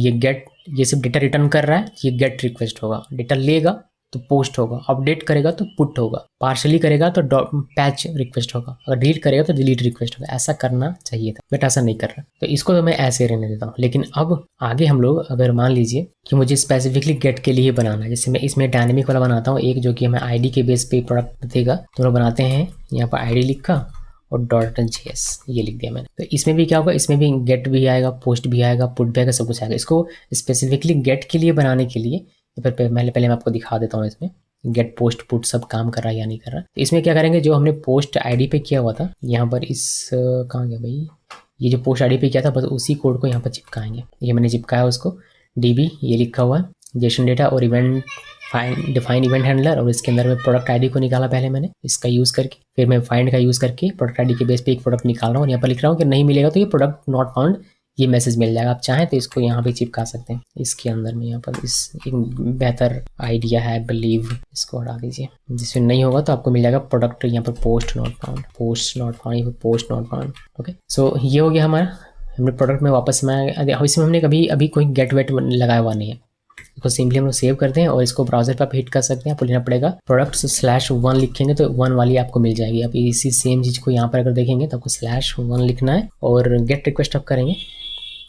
ये सिर्फ डेटा रिटर्न कर रहा है, ये गेट रिक्वेस्ट होगा, डेटा लेगा तो पोस्ट होगा, अपडेट करेगा तो पुट होगा, पार्शली करेगा तो पैच रिक्वेस्ट होगा, अगर डिलीट करेगा तो डिलीट रिक्वेस्ट होगा। ऐसा करना चाहिए था, बट ऐसा नहीं कर रहा, तो इसको तो मैं ऐसे रहने देता हूँ। लेकिन अब आगे हम लोग, अगर मान लीजिए कि मुझे स्पेसिफिकली गेट के लिए बनाना है, जैसे मैं इसमें डायनेमिक वाला बनाता हूँ एक, जो कि हमें आईडी के बेस पे प्रोडक्ट देगा, तो हम बनाते हैं यहाँ पर आईडी लिखा और .js ये लिख दिया मैंने। तो इसमें भी क्या होगा, इसमें भी गेट भी आएगा, पोस्ट भी आएगा, पुट भी आएगा, सब कुछ आएगा। इसको स्पेसिफिकली गेट के लिए बनाने के लिए पहले मैं आपको दिखा देता हूँ इसमें गेट पोस्ट पुट सब काम कर रहा है या नहीं कर रहा। तो इसमें क्या करेंगे, जो हमने पोस्ट आईडी पे किया हुआ था, यहाँ पर कहाँ गया भाई, ये जो पोस्ट आईडी पे किया था, बस उसी कोड को यहाँ पर चिपकाएंगे। ये मैंने चिपकाया उसको, DB ये लिखा हुआ है, जेसन डेटा और इवेंट डिफाइन इवेंट हैंडलर, और इसके अंदर में प्रोडक्ट आईडी को निकाला पहले मैंने इसका यूज़ करके, फिर मैं फाइंड का यूज़ करके प्रोडक्ट आईडी के बेस पे एक प्रोडक्ट निकाल रहा हूँ और यहाँ पर लिख रहा हूँ कि नहीं मिलेगा तो ये प्रोडक्ट नॉट फाउंड, ये मैसेज मिल जाएगा। आप चाहें तो इसको यहाँ पे चिपका सकते हैं इसके अंदर में। यहाँ पर इस एक बेहतर आइडिया है, बिलीव, इसको हटा दीजिए, जिसमें नहीं होगा तो आपको मिल जाएगा प्रोडक्ट यहाँ पर post not found, post not found, post not found. Okay, so ये हो गया हमारा, हमने प्रोडक्ट में वापस में, इसमें हमने अभी कोई गेट वेट लगाया हुआ नहीं है। इसको सिंपली हम लोग सेव करते हैं और इसको ब्राउजर पर आप हिट कर सकते हैं। आपको लेना पड़ेगा प्रोडक्ट्स/1 लिखेंगे तो 1 वाली आपको मिल जाएगी। आप इसी सेम चीज़ को यहाँ पर अगर देखेंगे तो आपको /1 लिखना है और गेट रिक्वेस्ट आप करेंगे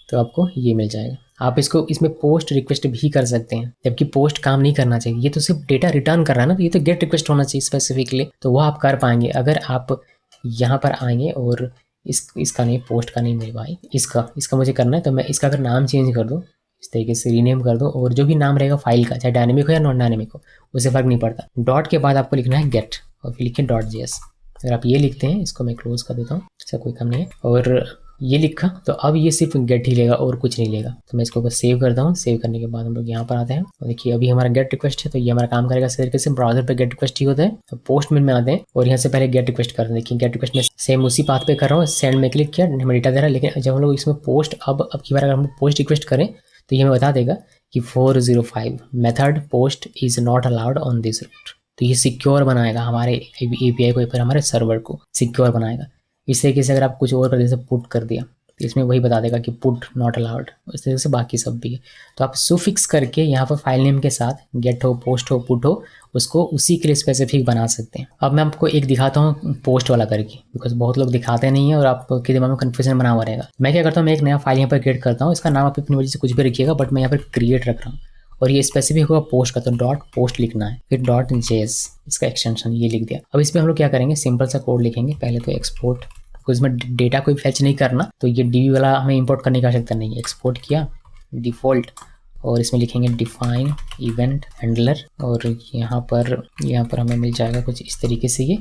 तो आपको ये मिल जाएगा। आप इसमें पोस्ट रिक्वेस्ट भी कर सकते हैं, जबकि पोस्ट काम नहीं करना चाहिए, ये तो सिर्फ डेटा रिटर्न कर रहा है ना, तो ये तो गेट रिक्वेस्ट होना चाहिए स्पेसिफिकली, तो वो आप कर पाएंगे अगर आप यहाँ पर आएंगे। और इसका नहीं, पोस्ट का नहीं मेरे भाई, इसका मुझे करना है। तो मैं इसका अगर नाम चेंज कर दूँ, इस तरीके से रीनेम कर दो, और जो भी नाम रहेगा फाइल का, चाहे डायनेमिक हो या नॉन डायनेमिक हो, उससे फर्क नहीं पड़ता। डॉट के बाद आपको लिखना है गेट और फिर लिखिए .js। अगर आप ये लिखते हैं, इसको मैं क्लोज कर देता हूँ, इसका कोई काम नहीं है, और ये लिखा तो अब ये सिर्फ गेट ही लेगा और कुछ नहीं लेगा। तो मैं इसको बस सेव करता हूँ। सेव करने के बाद हम लोग यहाँ पर आते हैं और देखिए अभी हमारा गेट रिक्वेस्ट है, तो ये हमारा काम करेगा इस तरीके से। ब्राउजर पे गेट रिक्वेस्ट ही होता है, तो पोस्ट में आते हैं और यहाँ से पहले गेट रिक्वेस्ट करते हैं। देखिए गेट रिक्वेस्ट में सेम उसी पाथ पे कर रहा हूँ, सेंड में क्लिक किया, हमें डेटा दे रहा है। लेकिन जब हम लोग इसमें पोस्ट अब की बार अगर हम पोस्ट रिक्वेस्ट करें तो ये हमें बता देगा कि 405 method post is not allowed on this route. तो ये सिक्योर बनाएगा हमारे API को, या फिर हमारे सर्वर को सिक्योर बनाएगा। इस तरीके से अगर आप कुछ और कर जैसे पुट कर दिया तो इसमें वही बता देगा कि पुट नॉट अलाउड, इस तरीके से बाकी सब भी है। तो आप सुफिक्स करके यहाँ पर फाइल नेम के साथ गेट हो, पोस्ट हो, पुट हो, उसको उसी के लिए स्पेसिफिक बना सकते हैं। अब मैं आपको एक दिखाता हूँ पोस्ट वाला करके, बिकॉज बहुत लोग दिखाते नहीं है और आपके दिमाग में कन्फ्यूजन बना हुआ रहेगा। मैं क्या करता हूँ, मैं एक नया फाइल यहाँ पर क्रिएट करता हूँ, इसका नाम आप अपनी मर्जी से कुछ भी रखिएगा, बट मैं यहाँ पर क्रिएट रख रहा हूँ और ये स्पेसिफिक होगा पोस्ट का, तो .post लिखना है, फिर .js इसका एक्सटेंशन ये लिख दिया। अब इसमें हम लोग क्या करेंगे, सिंपल सा कोड लिखेंगे। पहले तो एक्सपोर्ट, इसमें डेटा कोई फैच नहीं करना, तो ये DB वाला हमें इंपोर्ट करने की आवश्यकता नहीं है। एक्सपोर्ट किया डिफ़ॉल्ट और इसमें लिखेंगे डिफाइन इवेंट हैंडलर, और यहाँ पर हमें मिल जाएगा कुछ इस तरीके से ये,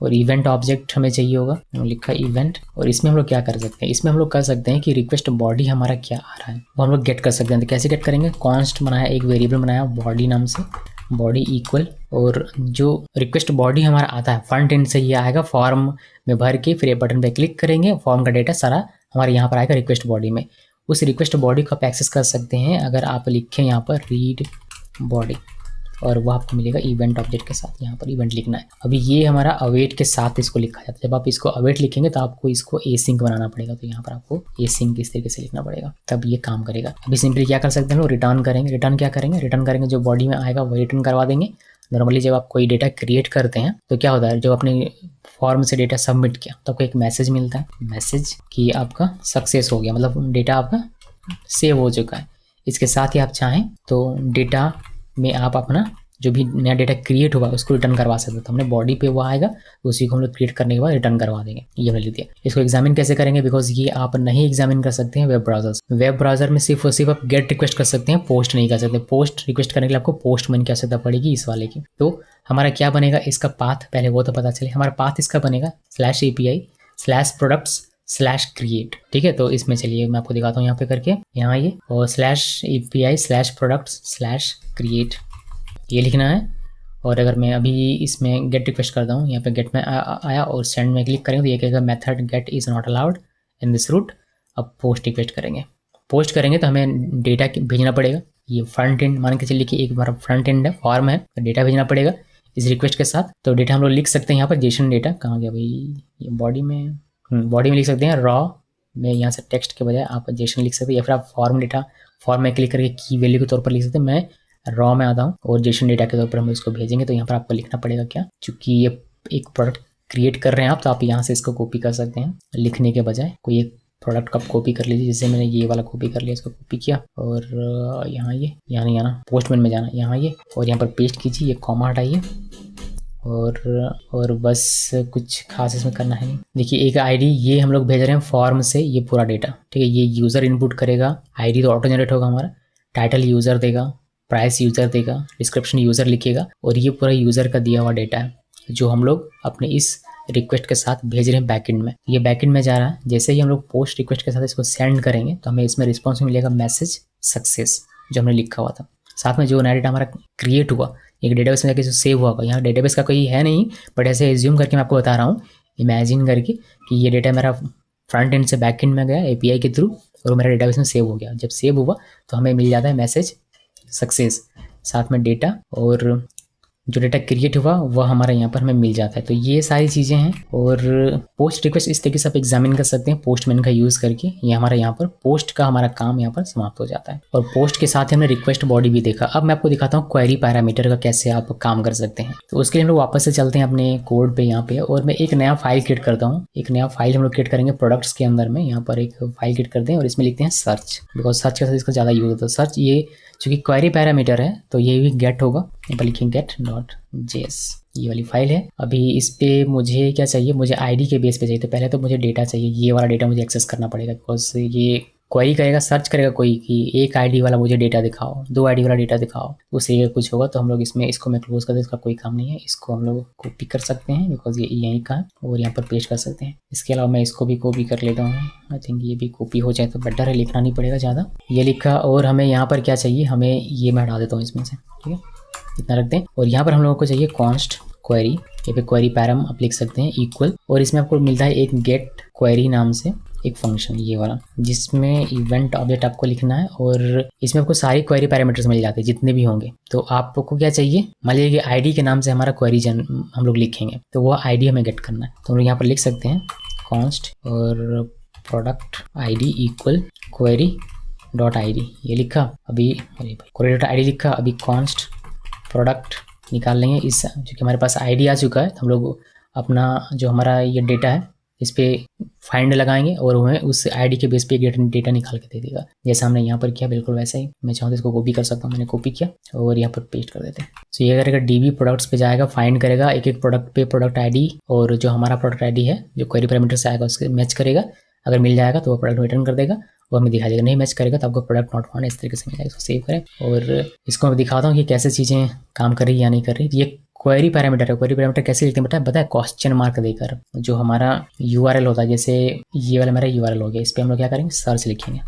और इवेंट ऑब्जेक्ट हमें चाहिए होगा, हमने लिखा इवेंट। और इसमें हम लोग क्या कर सकते हैं, इसमें हम लोग कर सकते हैं कि रिक्वेस्ट बॉडी हमारा क्या आ रहा है वो हम लोग गेट कर सकते हैं। तो कैसे गेट करेंगे, कॉन्स्ट बनाया, एक वेरिएबल बनाया बॉडी नाम से, बॉडी इक्वल, और जो रिक्वेस्ट बॉडी हमारा आता है फ्रंट एंड से ये आएगा फॉर्म में भर के, फिर ये बटन पे क्लिक करेंगे, फॉर्म का डेटा सारा हमारे यहाँ पर आएगा रिक्वेस्ट बॉडी में। उस रिक्वेस्ट बॉडी को आप एक्सेस कर सकते हैं अगर आप लिखें यहाँ पर रीड बॉडी, और वो आपको मिलेगा इवेंट ऑब्जेक्ट के साथ। यहाँ पर इवेंट लिखना है। अभी ये हमारा अवेट के साथ इसको लिखा जाता है। जब आप इसको अवेट लिखेंगे तो आपको इसको एसिंक बनाना पड़ेगा, तो यहाँ पर आपको एसिंक इस तरीके से लिखना पड़ेगा, तब ये काम करेगा। अभी सिंपली क्या कर सकते हैं लोग, रिटर्न करेंगे। रिटर्न क्या करेंगे, रिटर्न करेंगे जो बॉडी में आएगा वो रिटर्न करवा देंगे। नॉर्मली जब आप कोई डेटा क्रिएट करते हैं तो क्या होता है, जब अपने फॉर्म से डेटा सबमिट किया तो आपको एक मैसेज मिलता है, मैसेज कि आपका सक्सेस हो गया, मतलब डेटा आपका सेव हो चुका है। इसके साथ ही आप चाहें तो डेटा में आप अपना जो भी नया डेटा क्रिएट हुआ उसको रिटर्न करवा सकते हो। तो हमने बॉडी पे वो आएगा, उसी को हम लोग क्रिएट करने के बाद रिटर्न करवा देंगे। ये हमने लिख दिया। इसको एग्जामिन कैसे करेंगे, बिकॉज ये आप नहीं एग्जामिन कर सकते हैं वेब ब्राउजर। वेब ब्राउजर में सिर्फ और सिर्फ आप गेट रिक्वेस्ट कर सकते हैं, पोस्ट नहीं कर सकते। पोस्ट रिक्वेस्ट करने के लिए आपको पोस्टमैन की आवश्यकता पड़ेगी इस वाले की। तो हमारा क्या बनेगा, इसका पाथ पहले वो तो पता चले। हमारा पाथ इसका बनेगा /API/products/create। ठीक है, तो इसमें चलिए मैं आपको दिखाता हूँ यहाँ पे करके, यहाँ ये और /API/products/create ये लिखना है। और अगर मैं अभी इसमें गेट रिक्वेस्ट करता हूँ, यहाँ पे गेट में आया और सेंड में क्लिक करेंगे तो ये कहेगा method get is not allowed in this route. अब पोस्ट रिक्वेस्ट करेंगे, पोस्ट करेंगे तो हमें डेटा भेजना पड़ेगा। ये फ्रंट एंड मान के चलिए कि एक बार फ्रंट एंड है, फॉर्म है, तो डेटा भेजना पड़ेगा इस रिक्वेस्ट के साथ। तो डेटा हम लोग लिख सकते हैं यहाँ पर जेसन डेटा, कहाँ गया भाई, ये बॉडी में लिख सकते हैं रॉ में, यहाँ से टेक्स्ट के बजाय आप जेसन लिख सकते हैं, या फिर आप फॉर्म डेटा फॉर्म में क्लिक करके की वैल्यू के तौर पर लिख सकते हैं। मैं रॉ में आता हूँ और जेसन डेटा के तौर पर हम इसको भेजेंगे। तो यहाँ पर आपको लिखना पड़ेगा क्या, चूंकि ये एक प्रोडक्ट क्रिएट कर रहे हैं आप, तो आप यहाँ से इसको कॉपी कर सकते हैं लिखने के बजाय। कोई एक प्रोडक्ट का कॉपी कर लीजिए, जैसे मैंने ये वाला कॉपी कर लिया, इसको कॉपी किया और यहाँ ये, यहाँ नहीं आना, पोस्टमैन में जाना, यहाँ ये, और यहाँ पर पेस्ट कीजिए, ये कॉमा हटाइए और बस कुछ खास इसमें करना है नहीं। देखिए एक आईडी ये हम लोग भेज रहे हैं फॉर्म से, ये पूरा डेटा, ठीक है। ये यूज़र इनपुट करेगा, आईडी तो ऑटो जनरेट होगा हमारा, टाइटल यूज़र देगा, प्राइस यूज़र देगा, डिस्क्रिप्शन यूज़र लिखेगा, और ये पूरा यूज़र का दिया हुआ डेटा है जो हम लोग अपने इस रिक्वेस्ट के साथ भेज रहे हैं बैकएंड में। ये बैकएंड में जा रहा है। जैसे ही हम लोग पोस्ट रिक्वेस्ट के साथ इसको सेंड करेंगे तो हमें इसमें रिस्पॉन्स मिलेगा मैसेज सक्सेस, जो हमने लिखा हुआ था। साथ में जो नया डेटा हमारा क्रिएट हुआ एक डेटाबेस में जाके जो सेव हुआ होगा, यहाँ डेटाबेस का कोई है नहीं, बट ऐसे एज्यूम करके मैं आपको बता रहा हूँ, इमेजिन करके कि ये डेटा मेरा फ्रंट एंड से बैक एंड में गया एपीआई के थ्रू और मेरा डेटाबेस में सेव हो गया। जब सेव हुआ तो हमें मिल जाता है मैसेज सक्सेस, साथ में डेटा, और जो डेटा क्रिएट हुआ वह हमारा यहाँ पर हमें मिल जाता है। तो ये सारी चीज़ें हैं। और पोस्ट रिक्वेस्ट इस तरीके से आप एग्जामिन कर सकते हैं पोस्टमैन का यूज़ करके। ये हमारा यहाँ पर पोस्ट का हमारा काम यहाँ पर समाप्त हो जाता है। और पोस्ट के साथ हमने रिक्वेस्ट बॉडी भी देखा। अब मैं आपको दिखाता हूँ क्वेरी पैरामीटर का कैसे आप काम कर सकते हैं। तो उसके लिए हम लोग वापस से चलते हैं अपने कोड पे यहाँ पे, और मैं एक नया फाइल क्रिएट करता हूँ। एक नया फाइल हम लोग क्रिएट करेंगे प्रोडक्ट्स के अंदर में। यहाँ पर एक फाइल क्रिएट करते हैं और इसमें लिखते हैं सर्च, बिकॉज सर्च के साथ इसका ज़्यादा यूज़ होता है। सर्च ये चूँकि क्वेरी पैरामीटर है तो ये भी गेट होगा। यहाँ पर लिखेंगे get.js, ये वाली फाइल है। अभी इस पे मुझे क्या चाहिए, मुझे आईडी के बेस पे चाहिए। तो पहले तो मुझे डेटा चाहिए, ये वाला डेटा मुझे एक्सेस करना पड़ेगा, बिकॉज ये क्वेरी करेगा, सर्च करेगा कोई कि एक आईडी वाला मुझे डेटा दिखाओ, 2 आईडी वाला डेटा दिखाओ, उससे कुछ होगा। तो हम लोग इसमें इसको मैं क्लोज कर दें, इसका कोई काम नहीं है। इसको हम लोग कॉपी कर सकते हैं बिकॉज ये यहीं का है, और यहाँ पर पेस्ट कर सकते हैं। इसके अलावा मैं इसको भी कॉपी कर लेता हूँ। आई थिंक ये भी कॉपी हो जाए तो बेटर है, लिखना नहीं पड़ेगा ज़्यादा। ये लिखा, और हमें यहाँ पर क्या चाहिए, हमें ये मैं हटा देता हूँ इसमें से, ठीक है, इतना रख दें। और यहाँ पर हम लोगों को चाहिए कॉन्स्ट क्वेरी, यहाँ पे क्वेरी पैरम आप लिख सकते हैं इक्वल, और इसमें आपको मिलता है एक गेट क्वेरी नाम से एक फंक्शन, ये वाला, जिसमें इवेंट ऑब्जेक्ट आपको लिखना है। और इसमें आपको सारी क्वेरी पैरामीटर्स मिल जाते हैं जितने भी होंगे। तो आपको क्या चाहिए, मान लीजिए कि आईडी के नाम से हमारा क्वेरी हम लोग लिखेंगे, तो वो आईडी हमें गेट करना है। तो हम लोग यहाँ पर लिख सकते हैं कॉन्स्ट और product ID equal query dot ID, ये लिखा। अभी क्वेरी डॉट आईडी लिखा, अभी कॉन्स्ट प्रोडक्ट निकाल लेंगे इस, क्योंकि हमारे पास आईडी आ चुका है। तो हम लोग अपना जो हमारा ये डेटा है इस पे फाइंड लगाएंगे और हमें उस आईडी के बेस पे डेटा निकाल के दे देगा, जैसा हमने यहाँ पर किया बिल्कुल वैसा ही। मैं चाहूँ तो इसको कॉपी कर सकता हूँ, मैंने कॉपी किया और यहाँ पर पेस्ट कर देते हैं। तो ये करेगा डीबी प्रोडक्ट्स पे जाएगा, फाइंड करेगा एक एक प्रोडक्ट पे प्रोडक्ट आईडी, और जो हमारा प्रोडक्ट आईडी है जो क्वेरी पैरामीटर से आएगा उसके मैच करेगा। अगर मिल जाएगा तो वो प्रोडक्ट रिटर्न कर देगा, वो हमें दिखाई देगा। नहीं मैच करेगा तो आपको प्रोडक्ट नॉट फाउंड इस तरीके से मिलेगा। इसको सेव करें और इसको मैं दिखाता हूँ कि कैसे चीज़ें काम कर रही है या नहीं कर रही। ये क्वेरी पैरामीटर है। क्वेरी पैरामीटर कैसे लिखते हैं बताए क्वेश्चन मार्क देकर। जो हमारा यूआरएल होता है, जैसे ये वाला मेरा यूआरएल हो गया, इस पर हम लोग क्या करेंगे सर्च लिखेंगे,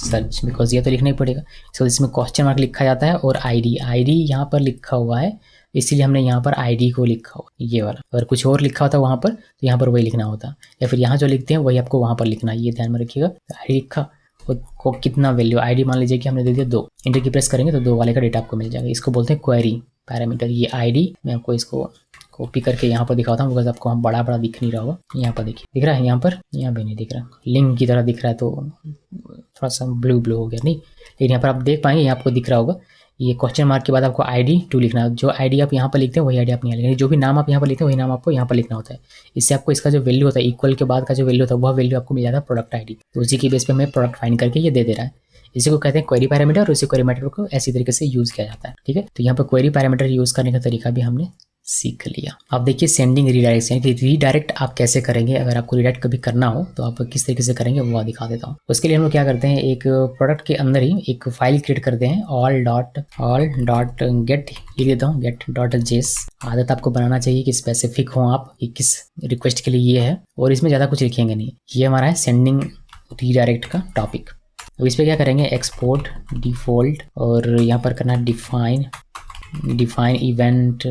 सर्च, बिकॉज ये तो लिखना ही पड़ेगा। सो इसमें क्वेश्चन मार्क लिखा जाता है और आईडी यहाँ पर लिखा हुआ है, इसीलिए हमने यहाँ पर आईडी को लिखा हुआ ये वाला। अगर कुछ और लिखा होता वहाँ पर तो यहाँ पर वही लिखना होता, या फिर यहाँ जो लिखते हैं वही आपको वहाँ पर लिखना है। ये ध्यान में रखिएगा। आईडी लिखा को कितना वैल्यू, आईडी मान लीजिए कि हमने दे दिया 2, इंटर की प्रेस करेंगे तो 2 वाले का डेटा आपको मिल जाएगा। इसको बोलते हैं क्वेरी पैरामीटर। ये आईडी मैं आपको इसको कॉपी करके यहाँ पर दिखाता हूँ, बिकॉज आपको बड़ा बड़ा दिख नहीं रहा होगा। यहाँ पर देखिए, दिख रहा है यहाँ पर, यहाँ भी नहीं दिख रहा, लिंक की तरह दिख रहा है तो थोड़ा सा ब्लू हो गया, नहीं, लेकिन यहाँ पर आप देख पाएंगे, यहाँ आपको दिख रहा होगा। ये क्वेश्चन मार्क के बाद आपको आईडी 2 लिखना है। जो आईडी आप यहाँ पर लिखते हैं वही आईडी आप यहाँ लिखना है। जो भी नाम आप यहाँ पर लिखते हैं वही नाम आपको यहाँ पर लिखना होता है। इससे आपको इसका जो वैल्यू होता है, इक्वल के बाद का जो वैल्यू होता है वह वैल्यू आपको मिल जाता है प्रोडक्ट आईडी। तो उसी की बेस पे हमें प्रोडक्ट फाइंड करके ये दे रहा है। इसी को कहते हैं क्वेरी पैरामीटर, और इसी क्वेरी पैरामीटर को ऐसी तरीके से यूज किया जाता है। ठीक है, तो यहाँ पर क्वेरी पैरामीटर यूज करने का तरीका भी हमने सीख लिया। अब देखिए सेंडिंग रीडायरेक्ट, यानी कि रीडायरेक्ट आप कैसे करेंगे। अगर आपको रीडायरेक्ट कभी करना हो तो आप किस तरीके से करेंगे वो दिखा देता हूँ। उसके लिए हम लोग क्या करते हैं, एक प्रोडक्ट के अंदर ही एक फाइल क्रिएट करते हैं, all dot get, लिख देता हूँ get.js। आदत आपको बनाना चाहिए कि स्पेसिफिक हो आप कि किस रिक्वेस्ट के लिए ये है, और इसमें ज़्यादा कुछ लिखेंगे नहीं। ये हमारा है सेंडिंग रीडायरेक्ट का टॉपिक। तो इस पर क्या करेंगे, एक्सपोर्ट डिफ़ॉल्ट, और यहाँ पर करना डिफाइन इवेंट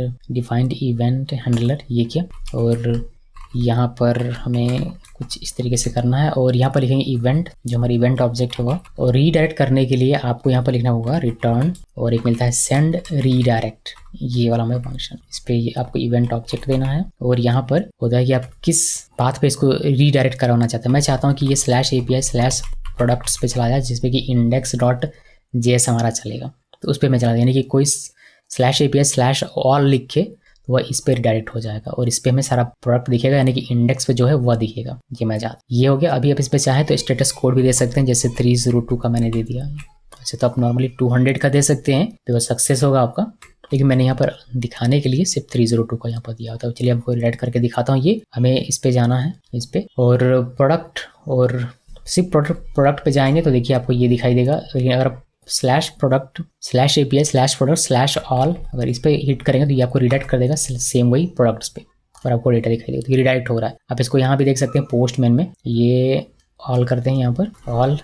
हैंडलर, ये क्या, और यहाँ पर हमें कुछ इस तरीके से करना है। और यहाँ पर लिखेंगे इवेंट, जो हमारा इवेंट ऑब्जेक्ट होगा। और रीडायरेक्ट करने के लिए आपको यहाँ पर लिखना होगा रिटर्न, और एक मिलता है सेंड रीडायरेक्ट, ये वाला हमें फंक्शन। इस पर आपको इवेंट ऑब्जेक्ट देना है, और यहाँ पर होता है कि आप किस बात पे इसको रीडायरेक्ट करवाना चाहते हैं। मैं चाहता हूँ कि ये /API/products पे चला जाए, जिसपे कि index.js हमारा चलेगा, तो उस पर मैं चला जाए, यानी कि कोई /API/all लिख के वह इस पर डायरेक्ट हो जाएगा, और इस पर हमें सारा प्रोडक्ट दिखेगा, यानी कि इंडेक्स पे जो है वह दिखेगा। ये मैं चाहता, ये हो गया। अभी आप इस पर चाहें तो स्टेटस कोड भी दे सकते हैं, जैसे 302 का मैंने दे दिया। अच्छा, तो आप नॉर्मली 200 का दे सकते हैं तो सक्सेस होगा आपका, लेकिन मैंने यहाँ पर दिखाने के लिए सिर्फ 302 का यहाँ पर दिया होता है। चलिए आपको रीडायरेक्ट करके दिखाता हूँ। ये हमें इस पर जाना है, इस पर, और प्रोडक्ट, और सिर्फ प्रोडक्ट पे जाएंगे तो देखिए आपको ये दिखाई देगा। लेकिन अगर /product/API/product/all अगर इस पे हिट करेंगे तो ये आपको रिडायरेक्ट कर देगा सेम वही प्रोडक्ट्स पे, और आपको डेटा दिखाई देगा। तो ये रिडायरेक्ट हो रहा है। आप इसको यहाँ भी देख सकते हैं, पोस्टमैन में ये ऑल करते हैं, यहाँ पर ऑल,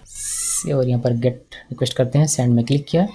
और यहाँ पर गेट रिक्वेस्ट करते हैं, सेंड में क्लिक किया, और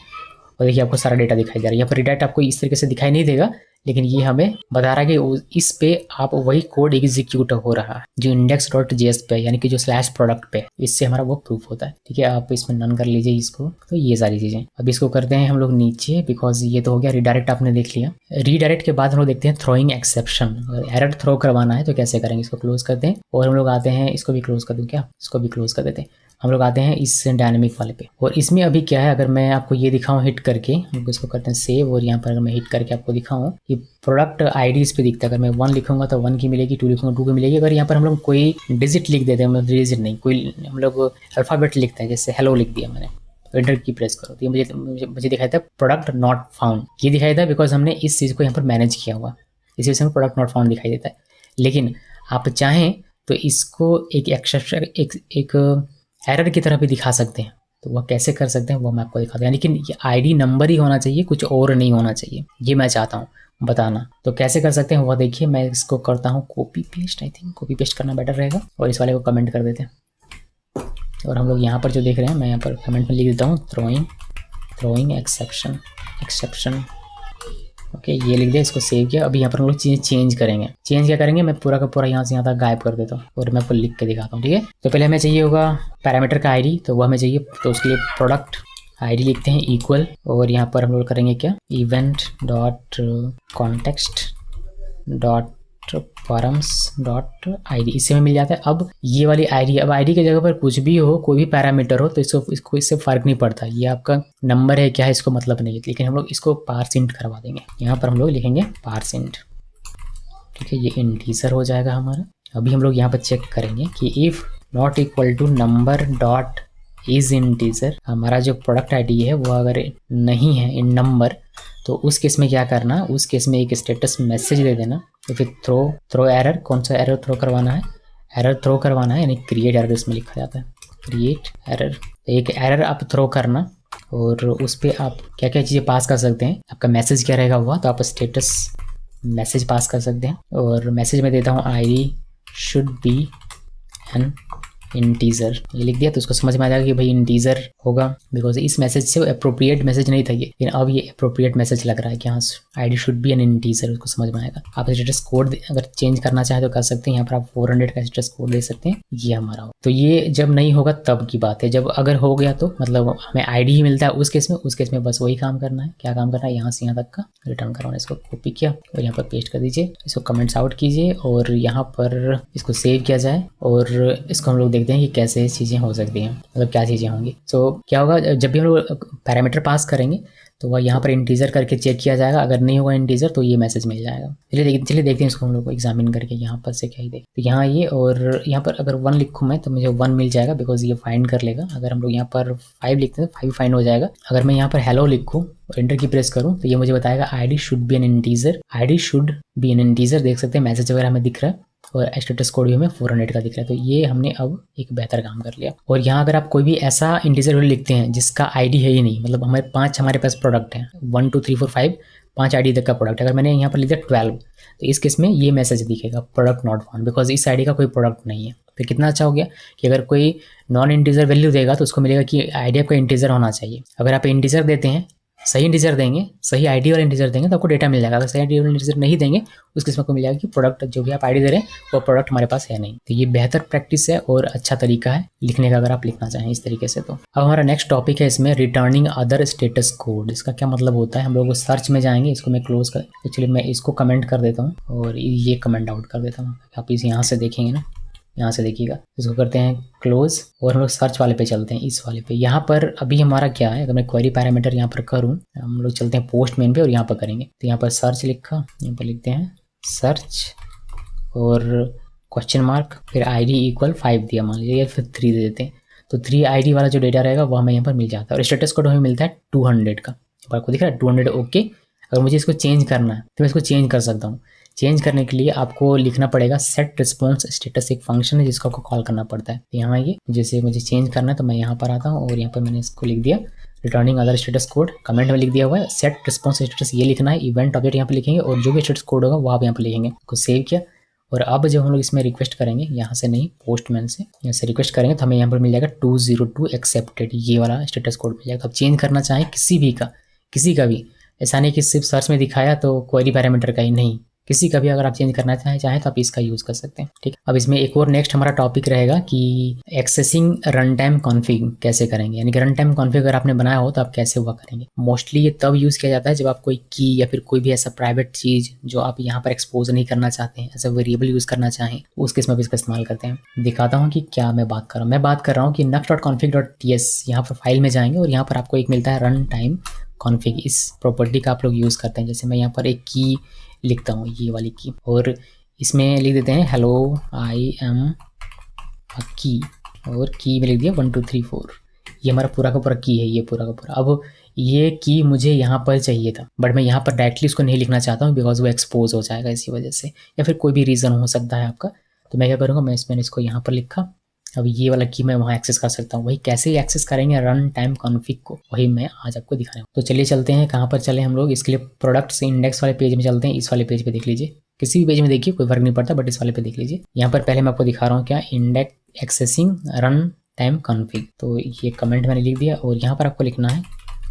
देखिए आपको सारा डेटा दिखाई दे रहा है। यहाँ पर रिडायरेक्ट आपको इस तरीके से दिखाई नहीं देगा, लेकिन ये हमें बता रहा है कि इस पे आप वही कोड एग्जीक्यूट हो रहा है जो index.js पे, यानी कि जो /product पे, इससे हमारा वो प्रूफ होता है। ठीक है, आप इसमें नन कर लीजिए इसको। तो ये सारी चीज़ें अब इसको करते हैं हम लोग नीचे, बिकॉज ये तो हो गया रीडायरेक्ट, आपने देख लिया। रीडायरेक्ट के बाद हम लोग देखते हैं थ्रोइंग एक्सेप्शन। अगर एरर थ्रो करवाना है तो कैसे करेंगे, इसको क्लोज करते हैं, और हम लोग आते हैं, इसको भी क्लोज कर दूँ क्या, इसको भी क्लोज कर देते हैं। हम लोग आते हैं इस डायनेमिक वाले पे, और इसमें अभी क्या है, अगर मैं आपको ये दिखाऊं हिट करके, हम इसको करते हैं सेव, और यहाँ पर अगर मैं हिट करके आपको दिखाऊं कि प्रोडक्ट आईडी इस पे दिखता है। अगर मैं 1 लिखूंगा तो 1 की मिलेगी, 2 लिखूंगा 2 की मिलेगी। अगर यहाँ पर हम लोग कोई डिजिट लिख देते हैं, मतलब डिजिट नहीं, कोई हम लोग अल्फ़ाबेट लिखते हैं, जैसे हेलो लिख दिया मैंने, एंटर की प्रेस करो तो ये मुझे दिखाई था प्रोडक्ट नॉट फाउंड। ये दिखाई था बिकॉज हमने इस चीज़ को यहाँ पर मैनेज किया हुआ, इसी वजह से प्रोडक्ट नॉट फाउंड दिखाई देता है। लेकिन आप चाहें तो इसको एक एक्सेप्शन, एक एरर की तरह भी दिखा सकते हैं। तो वह कैसे कर सकते हैं वो मैं आपको दिखाता हूँ, यानी कि ये आईडी नंबर ही होना चाहिए, कुछ और नहीं होना चाहिए, ये मैं चाहता हूँ बताना। तो कैसे कर सकते हैं वह देखिए, मैं इसको करता हूँ copy paste, I think copy paste करना बेटर रहेगा, और इस वाले को कमेंट कर देते हैं। और हम लोग यहाँ पर जो देख रहे हैं, मैं यहाँ पर कमेंट में लिख देता हूँ थ्रोइंग एक्सेप्शन। ओके, ये लिख दिया, इसको सेव किया। अभी यहाँ पर हम लोग चीज़ें चेंज करेंगे। चेंज क्या करेंगे, मैं पूरा का पूरा यहाँ से यहाँ तक गायब कर देता हूँ, और मैं आपको लिख के दिखाता हूँ। ठीक है, तो पहले हमें चाहिए होगा पैरामीटर का आईडी, तो वह हमें चाहिए, तो उसके लिए प्रोडक्ट आईडी लिखते हैं इक्वल, और यहाँ पर हम लोग करेंगे क्या, event.context.params.id, इससे हमें मिल जाता है। अब ये वाली आईडी, अब आईडी की जगह पर कुछ भी हो, कोई भी पैरामीटर हो, तो इसको इससे फ़र्क नहीं पड़ता, ये आपका नंबर है क्या है इसको मतलब नहीं है। लेकिन हम लोग इसको पार्सेंट करवा देंगे। यहाँ पर हम लोग लिखेंगे पार्सेंट। ठीक है, ये इंटीजर हो जाएगा हमारा। अभी हम लोग यहाँ पर चेक करेंगे कि if not equal to number dot is integer, हमारा जो प्रोडक्ट आईडी है वो अगर नहीं है इन नंबर, तो उस केस में क्या करना, उस केस में एक स्टेटस मैसेज दे देना। तो फिर थ्रो एरर, कौन सा एरर थ्रो करवाना है, एरर थ्रो करवाना है, यानी क्रिएट एरर इसमें लिखा जाता है। क्रिएट एरर, एक एरर आप थ्रो करना और उस पर आप क्या क्या चीज़ें पास कर सकते हैं। आपका मैसेज क्या रहेगा हुआ, तो आप स्टेटस मैसेज पास कर सकते हैं और मैसेज में देता हूँ ID should be N integer, ये लिख दिया तो उसको समझ में आ जाएगा कि भाई इंटीजर होगा, बिकॉज इस मैसेज से अप्रोप्रिएट मैसेज नहीं था ये, लेकिन अब ये अप्रोप्रिएट मैसेज लग रहा है कि हाँ ID should be N integer, उसको समझ में आएगा। आप स्टेटस कोड अगर चेंज करना चाहें तो कर सकते हैं, यहाँ पर आप 400 का स्टेटस कोड दे सकते हैं, ये हमारा हो। तो ये जब नहीं होगा तब की बात है, जब अगर हो गया तो मतलब हमें ID ही मिलता है उस केस में बस वही काम करना है। क्या काम करना है, यहाँ से यहाँ तक का रिटर्न करवाना, इसको कॉपी किया और यहाँ पर पेस्ट कर दीजिए, इसको कमेंट्स आउट कीजिए और यहाँ पर इसको सेव किया जाए और इसको हम लोग देखते हैं कि कैसे चीज़ें हो सकती हैं, मतलब क्या चीज़ें होंगी। सो क्या होगा, जब भी हम लोग पैरामीटर पास करेंगे तो वह यहाँ पर इंटीजर करके चेक किया जाएगा, अगर नहीं होगा इंटीजर तो ये मैसेज मिल जाएगा। चलिए देखते हैं इसको हम लोग को एग्जामिन करके, यहाँ पर से क्या ही देख, तो यहाँ ये और यहाँ पर अगर 1 लिखूँ मैं तो मुझे 1 मिल जाएगा बिकॉज ये फाइंड कर लेगा। अगर हम लोग यहाँ पर 5 लिखते हैं तो 5 फाइंड हो जाएगा। अगर मैं यहाँ पर हेलो लिखूँ और एंटर की प्रेस करूँ तो ये मुझे बताएगा ID should be N integer, ID should be N integer, देख सकते हैं मैसेज वगैरह हमें दिख रहा है और स्टेटस कोड भी हमें 400 का दिख रहा है। तो ये हमने अब एक बेहतर काम कर लिया। और यहाँ अगर आप कोई भी ऐसा इंटीजर वैल्यू लिखते हैं जिसका ID है ही नहीं, मतलब हमारे पास प्रोडक्ट हैं 1 2 3 4 5 5 ID तक का प्रोडक्ट, अगर मैंने यहाँ पर लिख दिया 12 तो इस केस में ये मैसेज दिखेगा प्रोडक्ट नॉट फाउंड, बिकॉज इस ID का कोई प्रोडक्ट नहीं है। तो कितना अच्छा हो गया कि अगर कोई नॉन इंटीजर वैल्यू देगा तो उसको मिलेगा कि ID आपका इंटीजर होना चाहिए। अगर आप इंटीजर देते हैं, सही इंटीजर देंगे, सही ID वाला इंटीजर देंगे तो आपको डेटा मिल जाएगा। अगर सही ID वाला इंटीजर नहीं देंगे उस केस में आपको मिल जाएगा कि प्रोडक्ट जो भी आप ID दे रहे हैं वो प्रोडक्ट हमारे पास है नहीं। तो ये बेहतर प्रैक्टिस है और अच्छा तरीका है लिखने का, अगर आप लिखना चाहें इस तरीके से। तो अब हमारा नेक्स्ट टॉपिक है इसमें रिटर्निंग अदर स्टेटस कोड। इसका क्या मतलब होता है, हम लोग सर्च में जाएंगे, इसको मैं क्लोज कर, एक्चुअली मैं इसको कमेंट कर देता हूँ और ये कमेंट आउट कर देता हूँ। आप इस यहाँ से देखेंगे ना, यहाँ से देखिएगा, इसको करते हैं क्लोज और हम लोग सर्च वाले पे चलते हैं, इस वाले पे। यहाँ पर अभी हमारा क्या है, अगर मैं क्वेरी पैरामीटर यहाँ पर करूँ, हम लोग चलते हैं पोस्टमैन पे और यहाँ पर करेंगे। तो यहाँ पर सर्च लिखा, यहाँ पर लिखते हैं सर्च और क्वेश्चन मार्क, फिर ID इक्वल 5 दिया मान लीजिए, या फिर 3 दे देते हैं। तो 3 ID वाला जो डेटा रहेगा वो हमें यहाँ पर मिल जाता है और स्टेटस कोड हमें मिलता है 200 का। आपको दिख रहा है 200 ओके। अगर मुझे इसको चेंज करना है तो मैं इसको चेंज कर सकता हूँ। चेंज करने के लिए आपको लिखना पड़ेगा सेट रिस्पॉन्स स्टेटस, एक फंक्शन है जिसको आपको कॉल करना पड़ता है। तो यहाँ ये जैसे मुझे चेंज करना है तो मैं यहाँ पर आता हूँ और यहाँ पर मैंने इसको लिख दिया returning other status code, comment में लिख दिया हुआ है सेट रिस्पॉन्स स्टेटस, ये लिखना है। इवेंट ऑब्जेक्ट यहाँ पे लिखेंगे और जो भी स्टेटस कोड होगा वो आप यहाँ पे लिखेंगे। को सेव किया और अब जब हम लोग इसमें रिक्वेस्ट करेंगे, यहाँ से नहीं पोस्टमैन से, यहाँ से रिक्वेस्ट करेंगे तो हमें यहाँ पर मिल जाएगा 202 एक्सेप्टेड, ये वाला स्टेटस कोड मिल जाएगा। तो आप चेंज करना चाहें किसी का भी, ऐसा नहीं कि सिर्फ सर्च में दिखाया तो क्वेरी पैरामीटर का ही नहीं, किसी का भी अगर आप चेंज करना चाहें तो आप इसका यूज़ कर सकते हैं। ठीक, अब इसमें एक और नेक्स्ट हमारा टॉपिक रहेगा कि एक्सेसिंग रन टाइम कॉन्फ़िग कैसे करेंगे, यानी कि रन टाइम कॉन्फ़िग अगर आपने बनाया हो तो आप कैसे हुआ करेंगे। मोस्टली ये तब यूज़ किया जाता है जब आप कोई की या फिर कोई भी ऐसा प्राइवेट चीज़ जो आप यहाँ पर एक्सपोज नहीं करना चाहते हैं, ऐसा वेरिएबल यूज़ करना चाहें, उस केस में भी इसका इस्तेमाल करते हैं। दिखाता हूँ कि क्या मैं बात कर रहा हूँ। मैं बात कर रहा हूँ कि nux.config.ts, यहाँ पर फाइल में जाएंगे और यहाँ पर आपको एक मिलता है रन टाइम कॉन्फ़िग। इस प्रॉपर्टी का आप लोग यूज़ करते हैं। जैसे मैं यहाँ पर एक की लिखता हूँ, ये वाली की, और इसमें लिख देते हैं हेलो आई एम अ की, और की में लिख दिया 1 2 3 4। ये हमारा पूरा का पूरा की है, ये पूरा का पूरा। अब ये की मुझे यहाँ पर चाहिए था बट मैं यहाँ पर डायरेक्टली उसको नहीं लिखना चाहता हूँ बिकॉज वो एक्सपोज हो जाएगा इसी वजह से, या फिर कोई भी रीज़न हो सकता है आपका। तो मैं क्या करूँगा, मैंने इसको यहाँ पर लिखा। अब ये वाला की मैं वहाँ एक्सेस कर सकता हूँ। वही कैसे ही एक्सेस करेंगे रन टाइम कॉन्फ़िग को, वही मैं आज आपको दिखा रहा हूँ। तो चलिए चलते हैं, कहाँ पर चले हम लोग, इसके लिए प्रोडक्ट्स इंडेक्स वाले पेज में चलते हैं। इस वाले पेज पे देख लीजिए, किसी भी पेज में देखिए कोई फर्क नहीं पड़ता, बट इस वाले पे देख लीजिए। यहाँ पर पहले मैं आपको दिखा रहा हूँ क्या, index accessing run time config. तो ये कमेंट मैंने लिख दिया और यहाँ पर आपको लिखना है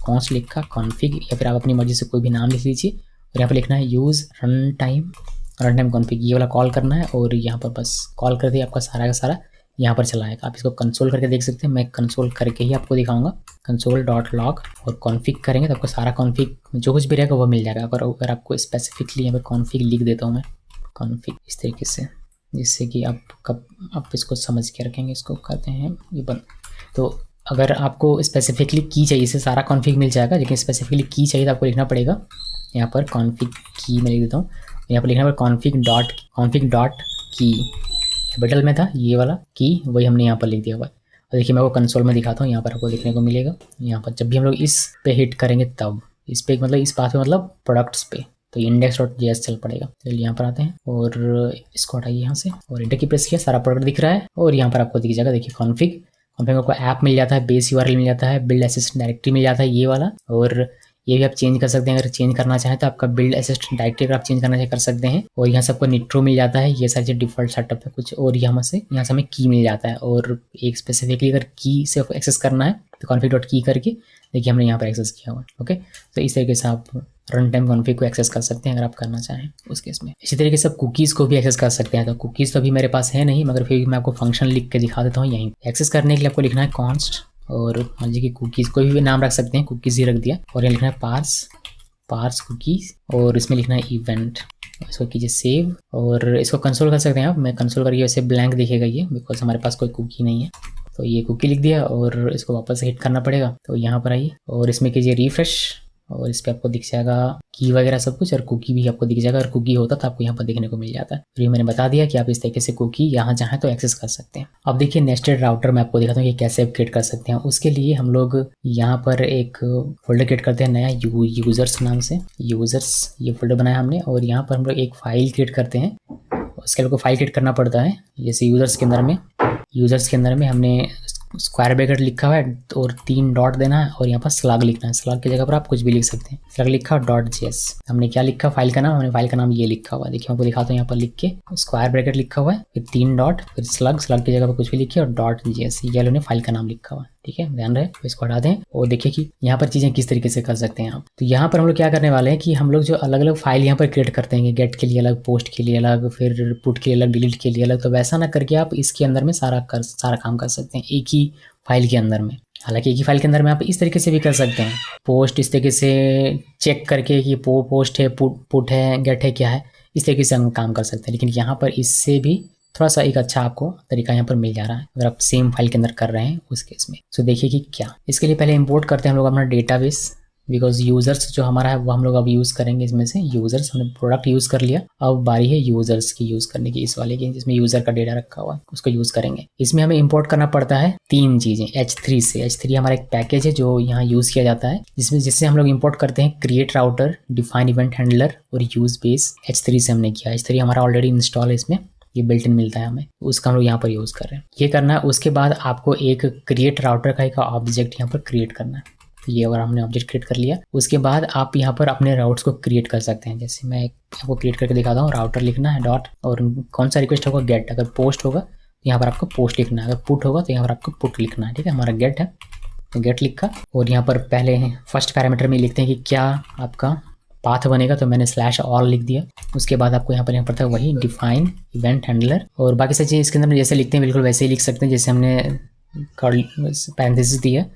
कॉन्स्ट लिखा कॉन्फ़िग, या फिर आप अपनी मर्जी से कोई भी नाम लिख लीजिए और यहाँ पर लिखना है यूज़ रन टाइम कॉन्फ़िग, ये वाला कॉल करना है। और यहाँ पर बस कॉल कर दिया, आपका सारा का सारा यहाँ पर चला आएगा। आप इसको कंसोल करके देख सकते हैं, मैं कंसोल करके ही आपको दिखाऊंगा। console.log और कॉन्फ़िग करेंगे तो आपको सारा कॉन्फ़िग जो कुछ भी रहेगा वो मिल जाएगा। अगर आपको स्पेसिफिकली यहाँ पर कॉन्फ़िग लिख देता हूँ मैं, कॉन्फ़िग इस तरीके से, जिससे कि आप इसको समझ के रखेंगे। इसको करते हैं ये बंद। तो अगर आपको स्पेसिफिकली की चाहिए, इसे सारा कॉन्फ़िग मिल जाएगा, लेकिन स्पेसिफिकली की चाहिए तो आपको लिखना पड़ेगा यहाँ पर कॉन्फ़िग की मैं लिख देता हूँ। यहाँ पर लिखना पड़ेगा कॉन्फ़िग डॉट की, कैपिटल में था ये वाला की, वही हमने यहाँ पर लिख दिया हुआ है। और देखिए मैं वो कंसोल में दिखाता हूँ, यहाँ पर आपको देखने को मिलेगा। यहाँ पर जब भी हम लोग इस पे हिट करेंगे तब इस पे मतलब इस पाथ पे मतलब प्रोडक्ट्स पे, तो index.js चल पड़ेगा। चलिए यहाँ पर आते हैं और इसको हटाइए यहाँ से और एंटर की प्रेस किया, सारा प्रोडक्ट दिख रहा है और यहाँ पर आपको दिख जाएगा। देखिए कॉन्फ़िग को ऐप मिल जाता है, बेस यूआरएल मिल जाता है, बिल्ड असिस्ट डायरेक्टरी मिल जाता है ये वाला, और ये भी आप चेंज कर सकते हैं। अगर चेंज करना चाहें तो आपका बिल्ड असिस्ट डायरेक्टरी अगर आप चेंज करना चाहें कर सकते हैं। और यहाँ से आपको निट्रो मिल जाता है, ये सारी डिफॉल्ट सेटअप है कुछ। और यहाँ से हमें की मिल जाता है, और एक स्पेसिफिकली अगर की से एक्सेस करना है तो config.key करके देखिए हमने यहाँ पर एक्सेस किया हुआ है। ओके, तो इस तरीके से आप रन टाइम कॉन्फ़िग को एक्सेस कर सकते हैं अगर आप करना चाहें उस केस में। इसी तरीके से आप कुकीज़ को भी एक्सेस कर सकते हैं। तो कुकीज़ तो अभी मेरे पास है नहीं, मगर फिर मैं आपको फंक्शन लिख के दिखा देता हूँ। यहीं एक्सेस करने के लिए आपको लिखना है कॉन्स्ट, और मान लीजिए कि कुकीज़ कोई भी नाम रख सकते हैं, कुकीज़ ही रख दिया, और यहाँ लिखना है पार्स कुकीज़, और इसमें लिखना है इवेंट। इसको कीजिए सेव, और इसको कंसोल कर सकते हैं आप। मैं कंसोल करके वैसे ब्लैंक दिखेगा ये, बिकॉज हमारे पास कोई कुकी नहीं है। तो ये कुकी लिख दिया, और इसको वापस हिट करना पड़ेगा। तो यहाँ पर आइए और इसमें कीजिए रिफ्रेश, और इस पर आपको दिख जाएगा की वगैरह सब कुछ, और कुकी भी आपको दिख जाएगा। और कुकी होता तो आपको यहाँ पर देखने को मिल जाता है। फिर ये मैंने बता दिया कि आप इस तरीके से कुकी यहाँ चाहें तो एक्सेस कर सकते हैं। अब देखिए नेस्टेड राउटर मैं आपको दिखाता हूँ कि कैसे आप क्रिएट कर सकते हैं। उसके लिए हम लोग यहाँ पर एक फोल्डर क्रिएट करते हैं नया, यूजर्स नाम से। यूजर्स ये फोल्डर बनाया हमने, और यहाँ पर हम लोग एक फाइल क्रिएट करते हैं। उसके लिए फाइल क्रिएट करना पड़ता है। जैसे यूजर्स के अंदर में हमने स्क्वायर ब्रैकेट लिखा हुआ है और 3 डॉट देना है, और यहाँ पर स्लग लिखना है। स्लग की जगह पर आप कुछ भी लिख सकते हैं। स्लग लिखा .js। हमने क्या लिखा फाइल का नाम, हमने फाइल का नाम ये लिखा हुआ है। देखिए मैं आपको दिखाता हूँ। यहाँ पर लिख के स्क्वायर ब्रैकेट लिखा हुआ है, फिर 3 डॉट, फिर स्लग की जगह पर कुछ भी लिखिए, और .js ये हमने फाइल का नाम लिखा हुआ है। ठीक है, ध्यान रहे। तो इसको हटा दें और देखिए कि यहाँ पर चीज़ें किस तरीके से कर सकते हैं आप। तो यहाँ पर हम लोग क्या करने वाले हैं कि हम लोग जो अलग अलग फाइल यहाँ पर क्रिएट करते हैं, गेट के लिए अलग, पोस्ट के लिए अलग, फिर पुट के लिए अलग, डिलीट के लिए अलग, तो वैसा ना करके आप इसके अंदर में सारा काम कर सकते हैं एक ही फाइल के अंदर में। हालांकि एक ही फाइल के अंदर में आप इस तरीके से भी कर सकते हैं। पोस्ट इस तरीके से चेक करके कि पोस्ट है, पुट है, गेट है, क्या है, इस तरीके से हम काम कर सकते हैं। लेकिन यहाँ पर इससे भी थोड़ा सा एक अच्छा आपको तरीका यहाँ पर मिल जा रहा है अगर आप सेम फाइल के अंदर कर रहे हैं उस केस में। सो देखिए कि क्या, इसके लिए पहले इंपोर्ट करते हैं हम लोग अपना डेटाबेस, बिकॉज यूजर्स जो हमारा है वो हम लोग अब यूज़ करेंगे। इसमें से यूजर्स हमने प्रोडक्ट यूज़ कर लिया, अब बारी है यूजर्स की यूज़ करने की, इस वाले की जिसमें यूज़र का डेटा रखा हुआ है उसको यूज़ करेंगे। इसमें हमें इंपोर्ट करना पड़ता है 3 चीज़ें H3 से। H3 हमारा एक पैकेज है जो यहाँ यूज़ किया जाता है, जिससे हम लोग इंपोर्ट करते हैं create router, define event handler और यूज बेस। H3 से हमने किया। H3 हमारा ऑलरेडी इंस्टॉल है, इसमें ये बिल्ट इन मिलता है हमें, उसका हम लोग यहाँ पर यूज़ कर रहे हैं। ये करना है। उसके बाद आपको एक क्रिएट राउटर का एक ऑब्जेक्ट यहाँ पर क्रिएट करना है। ये अगर हमने ऑब्जेक्ट क्रिएट कर लिया, उसके बाद आप यहाँ पर अपने राउट्स को क्रिएट कर सकते हैं। जैसे मैं आपको क्रिएट करके दिखाता हूँ। राउटर लिखना है डॉट, और कौन सा रिक्वेस्ट होगा, गेट। अगर पोस्ट होगा तो यहाँ पर आपको पोस्ट लिखना है, अगर पुट होगा तो यहाँ पर आपको पुट लिखना है। ठीक है, हमारा गेट है तो गेट लिखा, और यहाँ पर पहले फर्स्ट पैरामीटर में लिखते हैं कि क्या आपका पाथ बनेगा, तो मैंने /all लिख दिया। उसके बाद आपको यहाँ पर पड़ता है वही डिफाइन इवेंट हैंडलर, और बाकी सारी चीज़ इसके अंदर जैसे लिखते हैं बिल्कुल वैसे ही लिख सकते हैं जैसे हमने पैरेंथेसिस दी है।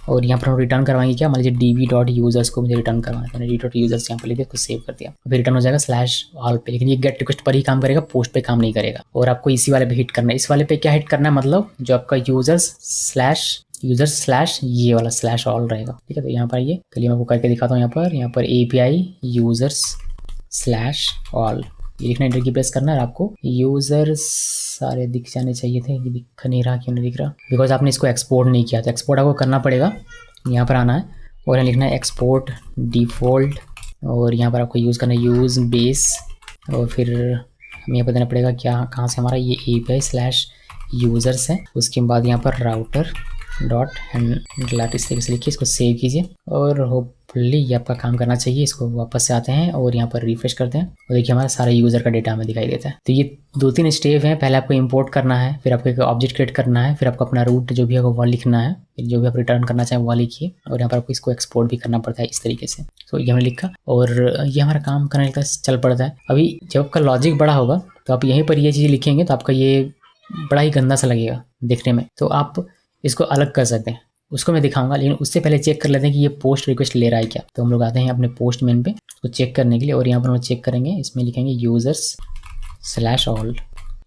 और यहाँ पर हम रिटर्न करवाएंगे क्या, मान लीजिए db.users को मुझे रिटर्न करवाना है, मैंने d.users यहाँ पर लिख दिया, उसको सेव कर दिया, फिर रिटर्न हो जाएगा /all पे। लेकिन ये गेट रिक्वेस्ट पर ही काम करेगा, पोस्ट पे काम नहीं करेगा। और आपको इसी वाले पे हिट करना है। इस वाले पे क्या हिट करना है, मतलब जो आपका यूजर्स ये वाला /all रहेगा। ठीक है, तो यहाँ पर ये चलिए मैं आपको करके दिखाता हूँ। यहाँ पर API users /all ये लिखना, एंटर की प्रेस करना है। आपको यूजर्स सारे दिख जाने चाहिए थे, ये दिख नहीं रहा। क्यों नहीं दिख रहा, बिकॉज आपने इसको एक्सपोर्ट नहीं किया। तो एक्सपोर्ट आपको करना पड़ेगा, यहाँ पर आना है और यहाँ लिखना है एक्सपोर्ट डिफ़ॉल्ट, और यहाँ पर आपको यूज़ करना है यूज बेस, और फिर हमें यहाँ पर देना पड़ेगा क्या, कहाँ से हमारा ये API /users है। उसके बाद यहाँ पर राउटर डॉट हैंडलर इस तरीके से लिखिए, इसको सेव कीजिए, और होपफुली ये आपका काम करना चाहिए। इसको वापस से आते हैं और यहाँ पर रिफ्रेश करते हैं, और देखिए हमारा सारा यूज़र का डेटा हमें दिखाई देता है। तो ये 2-3 स्टेप हैं। पहले आपको इंपोर्ट करना है, फिर आपको एक ऑब्जेक्ट क्रिएट करना है, फिर आपको अपना रूट जो भी है वो लिखना है, फिर जो भी आप रिटर्न करना चाहें वो लिखिए, और यहाँ पर आपको इसको एक्सपोर्ट भी करना पड़ता है इस तरीके से। तो ये हमने लिखा, और ये हमारा काम करने का चल पड़ता है। अभी जब आपका लॉजिक बड़ा होगा तो आप यहीं पर ये चीज़ लिखेंगे तो आपका ये बड़ा ही गंदा सा लगेगा देखने में, तो आप इसको अलग कर सकते हैं, उसको मैं दिखाऊंगा। लेकिन उससे पहले चेक कर लेते हैं कि ये पोस्ट रिक्वेस्ट ले रहा है क्या। तो हम लोग आते हैं अपने पोस्ट मेन पे उसको चेक करने के लिए, और यहाँ पर हम चेक करेंगे, इसमें लिखेंगे यूजर्स /all।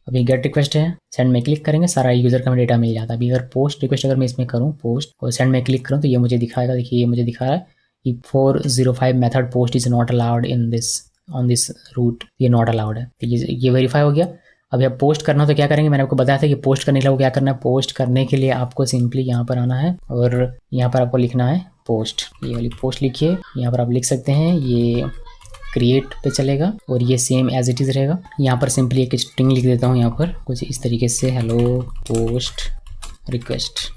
अभी गेट रिक्वेस्ट है, सेंड में क्लिक करेंगे, सारा यूजर का डेटा मिल जाता है। अभी अगर पोस्ट रिक्वेस्ट अगर मैं इसमें करूँ पोस्ट और सेंड में क्लिक करूँ तो ये मुझे दिखाएगा। देखिए ये मुझे दिखा रहा है कि 405 method post is not allowed in this on this route, ये नॉट अलाउड है। तो ये वेरीफाई हो गया। अभी आप पोस्ट करना तो क्या करेंगे, मैंने आपको बताया था कि पोस्ट करने के लिए क्या करना है। पोस्ट करने के लिए आपको सिंपली यहाँ पर आना है, और यहाँ पर आपको लिखना है पोस्ट, ये वाली पोस्ट लिखिए। यहाँ पर आप लिख सकते हैं ये क्रिएट पे चलेगा, और ये सेम एज इट इज़ रहेगा। यहाँ पर सिंपली एक स्ट्रिंग लिख देता हूँ, यहाँ पर कुछ इस तरीके से, हेलो पोस्ट रिक्वेस्ट,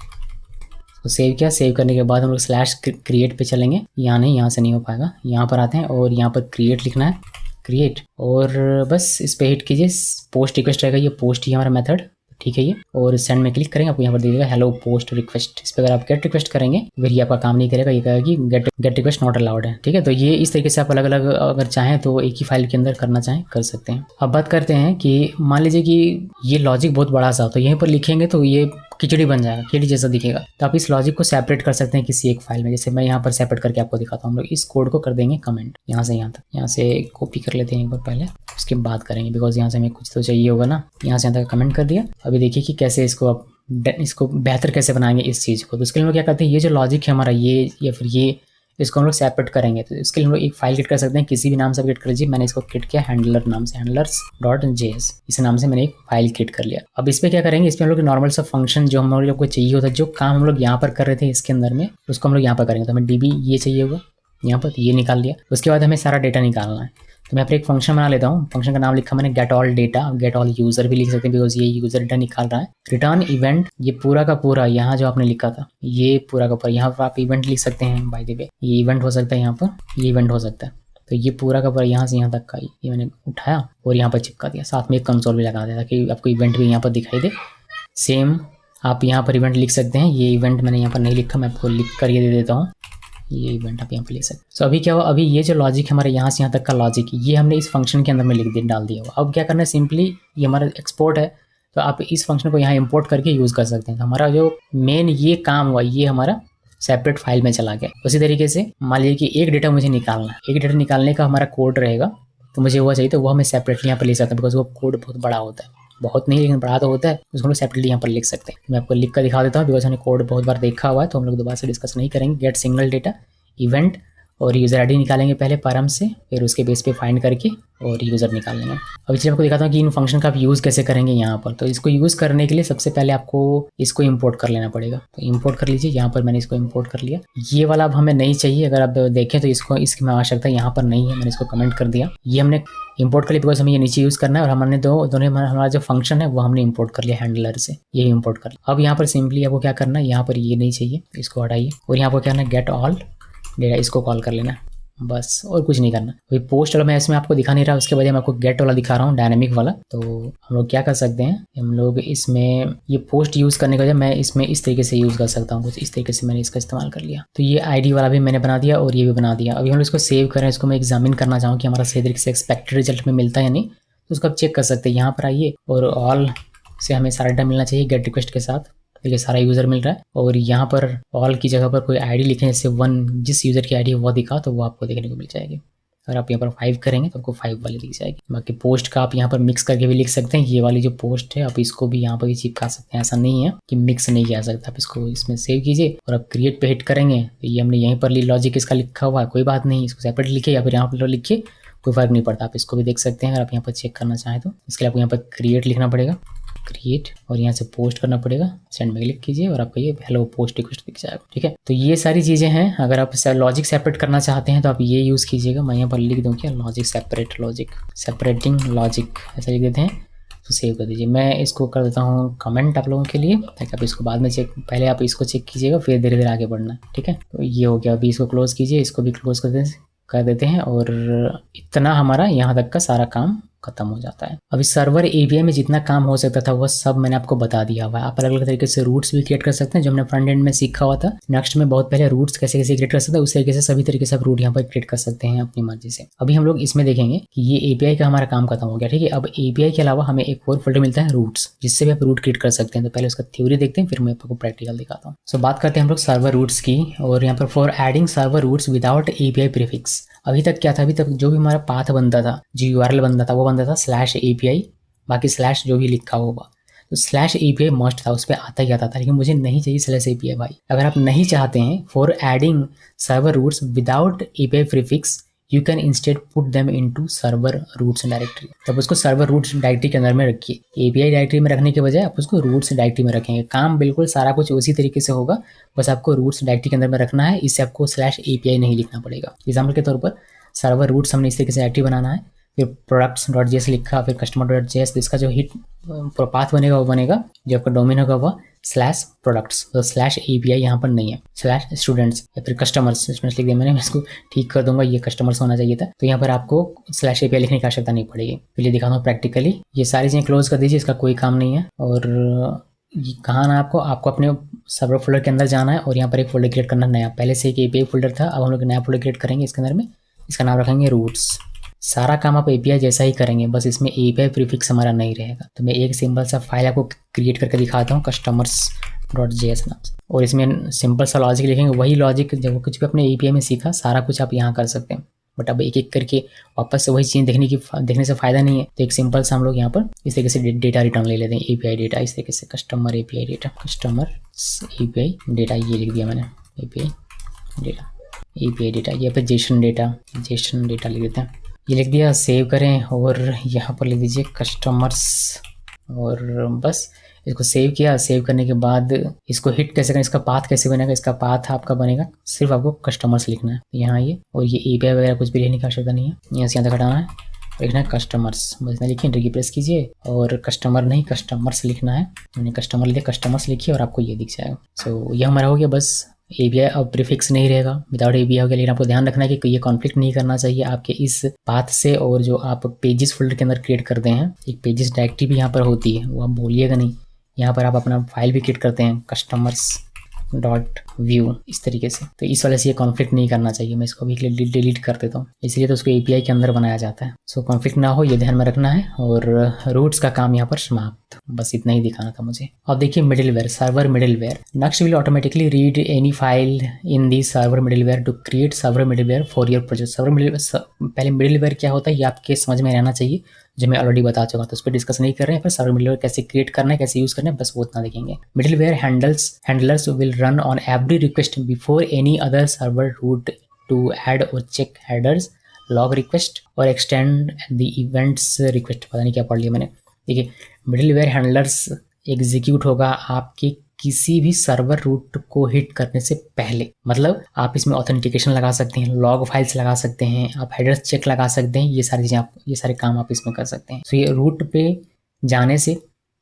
तो सेव किया, सेव करने के बाद हम लोग स्लैश क्रिएट पे चलेंगे, यहाँ नहीं, यहाँ से नहीं हो पाएगा, यहाँ पर आते हैं और यहाँ पर क्रिएट लिखना है, क्रिएट, और बस इस पे हिट कीजिए, पोस्ट रिक्वेस्ट रहेगा, ये पोस्ट ही हमारा मेथड, ठीक है ये, और सेंड में क्लिक करेंगे, आपको यहाँ पर दिखेगा हेलो पोस्ट रिक्वेस्ट। इस पर अगर आप गेट रिक्वेस्ट करेंगे फिर ये आपका काम नहीं करेगा, ये कहेगा कि गेट रिक्वेस्ट नॉट अलाउड है, ठीक है। तो ये इस तरीके से आप अलग अलग अगर चाहें तो एक ही फाइल के अंदर करना चाहें कर सकते हैं। अब बात करते हैं कि मान लीजिए कि ये लॉजिक बहुत बड़ा सा, तो यहीं पर लिखेंगे तो ये खिचड़ी बन जाएगा, खिचड़ी जैसा दिखेगा। तो आप इस लॉजिक को सेपरेट कर सकते हैं किसी एक फाइल में, जैसे मैं यहाँ पर सेपरेट करके आपको दिखाता हूँ। हम लोग इस कोड को कर देंगे कमेंट, यहाँ से यहाँ तक, यहाँ से कॉपी कर लेते हैं एक बार पहले, उसके बाद करेंगे, बिकॉज यहाँ से हमें कुछ तो चाहिए होगा ना। यहाँ से यहाँ तक कमेंट कर दिया। अभी देखिए कि कैसे इसको बेहतर कैसे बनाएंगे इस चीज़ को। तो उसके लिए हम लोग क्या करते हैं, ये जो लॉजिक है हमारा ये या फिर ये, इसको हम लोग सेपरेट करेंगे। तो इसके लिए हम लोग एक फाइल क्रिएट कर सकते हैं, किसी भी नाम से क्रिएट कर लीजिए। मैंने इसको क्रिएट किया हैंडलर नाम से, handlers.js, इस नाम से मैंने एक फाइल क्रिएट कर लिया। अब इस पे क्या करेंगे, इसमें हम लोग नॉर्मल सा फंक्शन जो हम लोग को चाहिए होता है, जो काम हम लोग यहाँ पर कर रहे थे इसके अंदर में, उसको हम लोग यहाँ पर करेंगे। तो हमें db ये चाहिए होगा, यहाँ पर ये निकाल लिया। उसके बाद हमें सारा डेटा निकालना है। तो मैं यहाँ पर एक फंक्शन बना लेता हूँ, फंक्शन का नाम लिखा मैंने get all data, get all user भी लिख सकते हैं बिकॉज ये यूजर डेटा निकाल रहा है। रिटर्न इवेंट, ये पूरा का पूरा यहाँ जो आपने लिखा था ये पूरा का पूरा, यहाँ पर आप इवेंट लिख सकते हैं, बाय द वे ये इवेंट हो सकता है, यहाँ पर ये इवेंट हो सकता है। तो ये पूरा का पूरा यहाँ से यहाँ तक का ये मैंने उठाया और यहाँ पर चिपका दिया, साथ में एक कंसोल भी लगा दिया ताकि आपको इवेंट भी यहाँ पर दिखाई दे। सेम आप यहाँ पर इवेंट लिख सकते हैं, ये इवेंट मैंने यहाँ पर नहीं लिखा, मैं आपको लिख कर ये दे देता हूँ, ये इवेंट आप यहाँ पे ले सकते हैं। तो अभी क्या हुआ, अभी ये जो लॉजिक हमारे यहाँ से यहाँ तक का लॉजिक ये हमने इस फंक्शन के अंदर में लिख दिया, डाल दिया हुआ। अब क्या करना है, सिंपली ये हमारा एक्सपोर्ट है, तो आप इस फंक्शन को यहाँ इंपोर्ट करके यूज़ कर सकते हैं। तो हमारा जो मेन ये काम हुआ ये हमारा सेपरेट फाइल में चला गया। उसी तरीके से मान लीजिए कि एक डेटा मुझे निकालना है, एक डेटा निकालने का हमारा कोड रहेगा, तो मुझे वो चाहिए, तो वो हमें सेपरेटली यहाँ पर ले सकते हैं बिकॉज वो कोड बहुत बड़ा होता है, बहुत नहीं लेकिन बड़ा तो होता है, उसको हम लोग सेपरेटली यहाँ पर लिख सकते हैं। मैं आपको लिख कर दिखा देता हूँ बिकॉज हमने कोड बहुत बार देखा हुआ है, तो हम लोग दोबारा से डिस्कस नहीं करेंगे। गेट सिंगल डेटा इवेंट और यूज़र आईडी निकालेंगे पहले परम से, फिर उसके बेस पे फाइंड करके और यूज़र निकाल लेंगे। अब इसलिए आपको दिखाता हूँ कि इन फंक्शन का आप यूज़ कैसे करेंगे यहाँ पर। तो इसको यूज़ करने के लिए सबसे पहले आपको इसको इंपोर्ट कर लेना पड़ेगा। तो इंपोर्ट कर लीजिए, यहाँ पर मैंने इसको इंपोर्ट कर लिया। ये वाला अब हमें नहीं चाहिए, अगर आप देखें तो इसको इसकी आवश्यकता यहाँ पर नहीं है, मैंने इसको कमेंट कर दिया। ये हमने इंपोर्ट कर लिया बिकॉज हमें ये नीचे यूज़ करना है, और हमने दोनों हमारा जो फंक्शन है वो हमने इंपोर्ट कर लिया हैंडलर से, ये इंपोर्ट कर लिया। अब यहाँ पर सिंपली आपको क्या करना है, यहाँ पर ये नहीं चाहिए, इसको हटाइए और यहाँ पर क्या करना है, गेट ऑल डेटा, इसको कॉल कर लेना बस, और कुछ नहीं करना। अभी पोस्ट वाला मैं इसमें आपको दिखा नहीं रहा, उसके बजाय मैं आपको गेट वाला दिखा रहा हूँ, डायनेमिक वाला। तो हम लोग क्या कर सकते हैं, हम लोग इसमें ये पोस्ट यूज़ करने के बजाय मैं इसमें इस तरीके से यूज़ कर सकता हूँ, कुछ इस तरीके से मैंने इसका इस्तेमाल कर लिया। तो ये आईडी वाला भी मैंने बना दिया और ये भी बना दिया। अभी हम लोग इसको सेव करें, इसको मैं एग्जामिन करना चाहूँ कि हमारा सही तरीके से एक्सपेक्टेड रिजल्ट में मिलता है या नहीं, तो उसको आप चेक कर सकते हैं। यहाँ पर आइए और ऑल से हमें सारा डेटा मिलना चाहिए गेट रिक्वेस्ट के साथ, देखिए सारा यूज़र मिल रहा है। और यहाँ पर ऑल की जगह पर कोई आईडी लिखें, जैसे 1 जिस यूज़र की आईडी है वो दिखा, तो वो आपको देखने को मिल जाएगी। अगर आप यहाँ पर 5 करेंगे तो आपको 5 वाली दिख जाएगी। बाकी पोस्ट का आप यहाँ पर मिक्स करके भी लिख सकते हैं, ये वाली जो पोस्ट है आप इसको भी यहाँ पर भी चिपका सकते हैं, ऐसा नहीं है कि मिक्स नहीं किया सकता। आप इसको इसमें सेव कीजिए और आप क्रिएट पे हिट करेंगे तो ये हमने यहीं पर लॉजिक इसका लिखा हुआ है, कोई बात नहीं, इसको सेपरेट लिखिए या फिर यहाँ पर लिखिए, कोई फर्क नहीं पड़ता। आप इसको भी देख सकते हैं अगर आप यहाँ पर चेक करना चाहें तो। इसके लिए आपको यहाँ पर क्रिएट लिखना पड़ेगा, क्रिएट, और यहाँ से पोस्ट करना पड़ेगा, सेंड में क्लिक कीजिए और आपका ये हेलो पोस्ट रिक्वेस्ट दिख जाएगा। ठीक है, तो ये सारी चीज़ें हैं। अगर आप लॉजिक सेपरेट करना चाहते हैं तो आप ये यूज़ कीजिएगा। मैं यहाँ पर लिख दूँ क्या, logic separate, logic separating logic, ऐसा लिख देते हैं। तो सेव कर दीजिए। मैं इसको कर देता हूँ कमेंट आप लोगों के लिए, ताकि आप इसको बाद में चेक, पहले आप इसको चेक कीजिएगा फिर धीरे धीरे आगे बढ़ना है। ठीक है, तो ये हो गया। अभी इसको क्लोज कीजिए, इसको भी क्लोज कर देते हैं और इतना हमारा यहाँ तक का सारा काम खत्म हो जाता है। अभी सर्वर एपीआई में जितना काम हो सकता था वो सब मैंने आपको बता दिया हुआ है। आप अलग अलग तरीके से रूट्स भी क्रिएट कर सकते हैं, जो हमने फ्रंट एंड में सीखा हुआ था। नेक्स्ट में बहुत पहले रूट्स कैसे कैसे क्रिएट कर सकते हैं, उस तरीके से सभी तरीके से आप रूट यहाँ पर क्रिएट कर सकते हैं अपनी मर्जी से। अभी हम लोग इसमें देखेंगे कि ये एपीआई का हमारा काम खत्म हो गया। ठीक है, अब एपीआई के अलावा हमें एक और फोल्डर मिलता है रूट्स, जिससे भी आप रूट क्रिएट कर सकते हैं। तो पहले उसका थ्योरी देखते हैं, फिर मैं आपको प्रैक्टिकल दिखाता हूँ। सो बात करते हैं हम लोग सर्वर रूट्स की, और यहाँ पर for adding server routes without API prefix. अभी तक क्या था, अभी तक जो भी हमारा पाथ बनता था, जो यूआरएल बनता था, वो बनता था /API, बाकी स्लैश जो भी लिखा होगा। तो /API मस्ट था, उस पर आता ही आता था, लेकिन मुझे नहीं चाहिए /API भाई। अगर आप नहीं चाहते हैं for adding server routes without API prefix, you can instead put them into server routes directory. तब उसको सर्वर रूट्स डायरेक्टरी के अंदर में रखिए। API डायरेक्टरी में रखने के बजाय आप उसको रूट्स डायरेक्टरी में रखेंगे। काम बिल्कुल सारा कुछ उसी तरीके से होगा, बस आपको रूट्स डायरेक्टरी के अंदर में रखना है। इससे आपको /API नहीं लिखना पड़ेगा। एग्जाम्पल के तौर पर सर्वर रूट्स हमने इस तरीके से डायरेक्टरी बनाना है, फिर products.js लिखा, फिर customer.js, इसका जो हिट पाथ बनेगा वो बनेगा, जो आपका डोमेन होगा वह स्लैश प्रोडक्ट्स, तो स्लैश API यहाँ पर नहीं है, स्लैश स्टूडेंट्स या फिर कस्टमर्स लिख दिया मैंने, मैं इसको ठीक कर दूंगा, ये कस्टमर्स होना चाहिए था। तो यहाँ पर आपको स्लैश API लिखने की आवश्यकता नहीं पड़ेगी। चलिए दिखाता हूँ प्रैक्टिकली। ये सारी चीज़ें क्लोज कर दीजिए, इसका कोई काम नहीं है। और ये कहाँ आना है आपको अपने सर्वर फोल्डर के अंदर जाना है और यहाँ पर एक फोल्डर क्रिएट करना नया। पहले से एक API फोल्डर था, अब हम लोग नया फोल्डर क्रिएट करेंगे। इसके अंदर में इसका नाम रखेंगे रूट्स। सारा काम आप API जैसा ही करेंगे, बस इसमें API प्रीफिक्स हमारा नहीं रहेगा। तो मैं एक सिंपल सा फाइल आपको क्रिएट करके दिखाता हूँ customers.js नाम से, और इसमें सिंपल सा लॉजिक लिखेंगे, वही लॉजिक जब कुछ भी अपने API में सीखा सारा कुछ आप यहाँ कर सकते हैं। बट अब एक एक करके वापस से वही चीज़ देखने से फ़ायदा नहीं है। तो एक सिंपल सा हम लोग यहाँ पर इस तरीके से डेटा रिटर्न ले लेते हैं, API डेटा। इस तरीके से customer API data, customer API data, ये लिख दिया मैंने, API डेटा, ये पे जेसन डेटा लिख देते हैं, ये लिख दिया। सेव करें और यहाँ पर लिख दीजिए कस्टमर्स, और बस इसको सेव किया। सेव करने के बाद इसको हिट कैसे करें, इसका पाथ कैसे बनेगा, इसका पाथ आपका बनेगा, सिर्फ आपको कस्टमर्स लिखना है यहाँ ये, और ये API वगैरह कुछ भी लिखने की आवश्यकता नहीं है। यहाँ से यहाँ तक हटाना है, लिखना है कस्टमर्स, बस इतना लिखिए, एंटर की प्रेस कीजिए, और कस्टमर नहीं कस्टमर्स लिखना है। मैंने कस्टमर लिया, कस्टमर्स लिखिए और आपको ये दिख जाएगा। सो ये हमारा हो गया। बस API अब प्रीफिक्स नहीं रहेगा, विदाउट API हो गया। लेकिन आपको ध्यान रखना है कि ये कॉन्फ्लिक्ट नहीं करना चाहिए आपके इस पाथ से, और जो आप पेजेस फोल्डर के अंदर क्रिएट करते हैं, एक पेजेस डायरेक्टरी भी यहाँ पर होती है, वो आप भूलिएगा नहीं। यहाँ पर आप अपना फाइल भी क्रिएट करते हैं customers.view इस तरीके से, तो इस वाले से ये कॉन्फ्लिक्ट नहीं करना चाहिए। मैं इसको भी डिलीट कर देता हूँ, इसलिए तो उसको API के अंदर बनाया जाता है। सो कॉन्फ्लिक्ट ना हो ये ध्यान में रखना है। और रूट्स का काम यहाँ पर समाप्त, बस इतना ही दिखाना था मुझे। अब देखिए middleware, server middleware. Next will automatically read any file in the server middleware to create server middleware for your project। Server middleware, पहले मिडिलवेयर क्या होता है ये आपके समझ में रहना चाहिए, जो मैं ऑलरेडी बता चुका, तो उस पर डिस्कस नहीं कर रहे हैं। फिर सर्वर मिडिलवेयर कैसे क्रिएट करना है, कैसे यूज करना है, बस वो उतना देखेंगे। Middleware handlers will run on every request before any other server route to add or check headers, log request or extend the events request. पता नहीं क्या पढ़ लिया मैंने। देखिए मिडिलवेयर हैंडलर्स एग्जीक्यूट होगा आपके किसी भी सर्वर रूट को हिट करने से पहले। मतलब आप इसमें ऑथेंटिकेशन लगा सकते हैं, लॉग फाइल्स लगा सकते हैं, आप हेडर्स चेक लगा सकते हैं, ये सारी चीज़ें ये सारे काम आप इसमें कर सकते हैं। तो ये रूट पे जाने से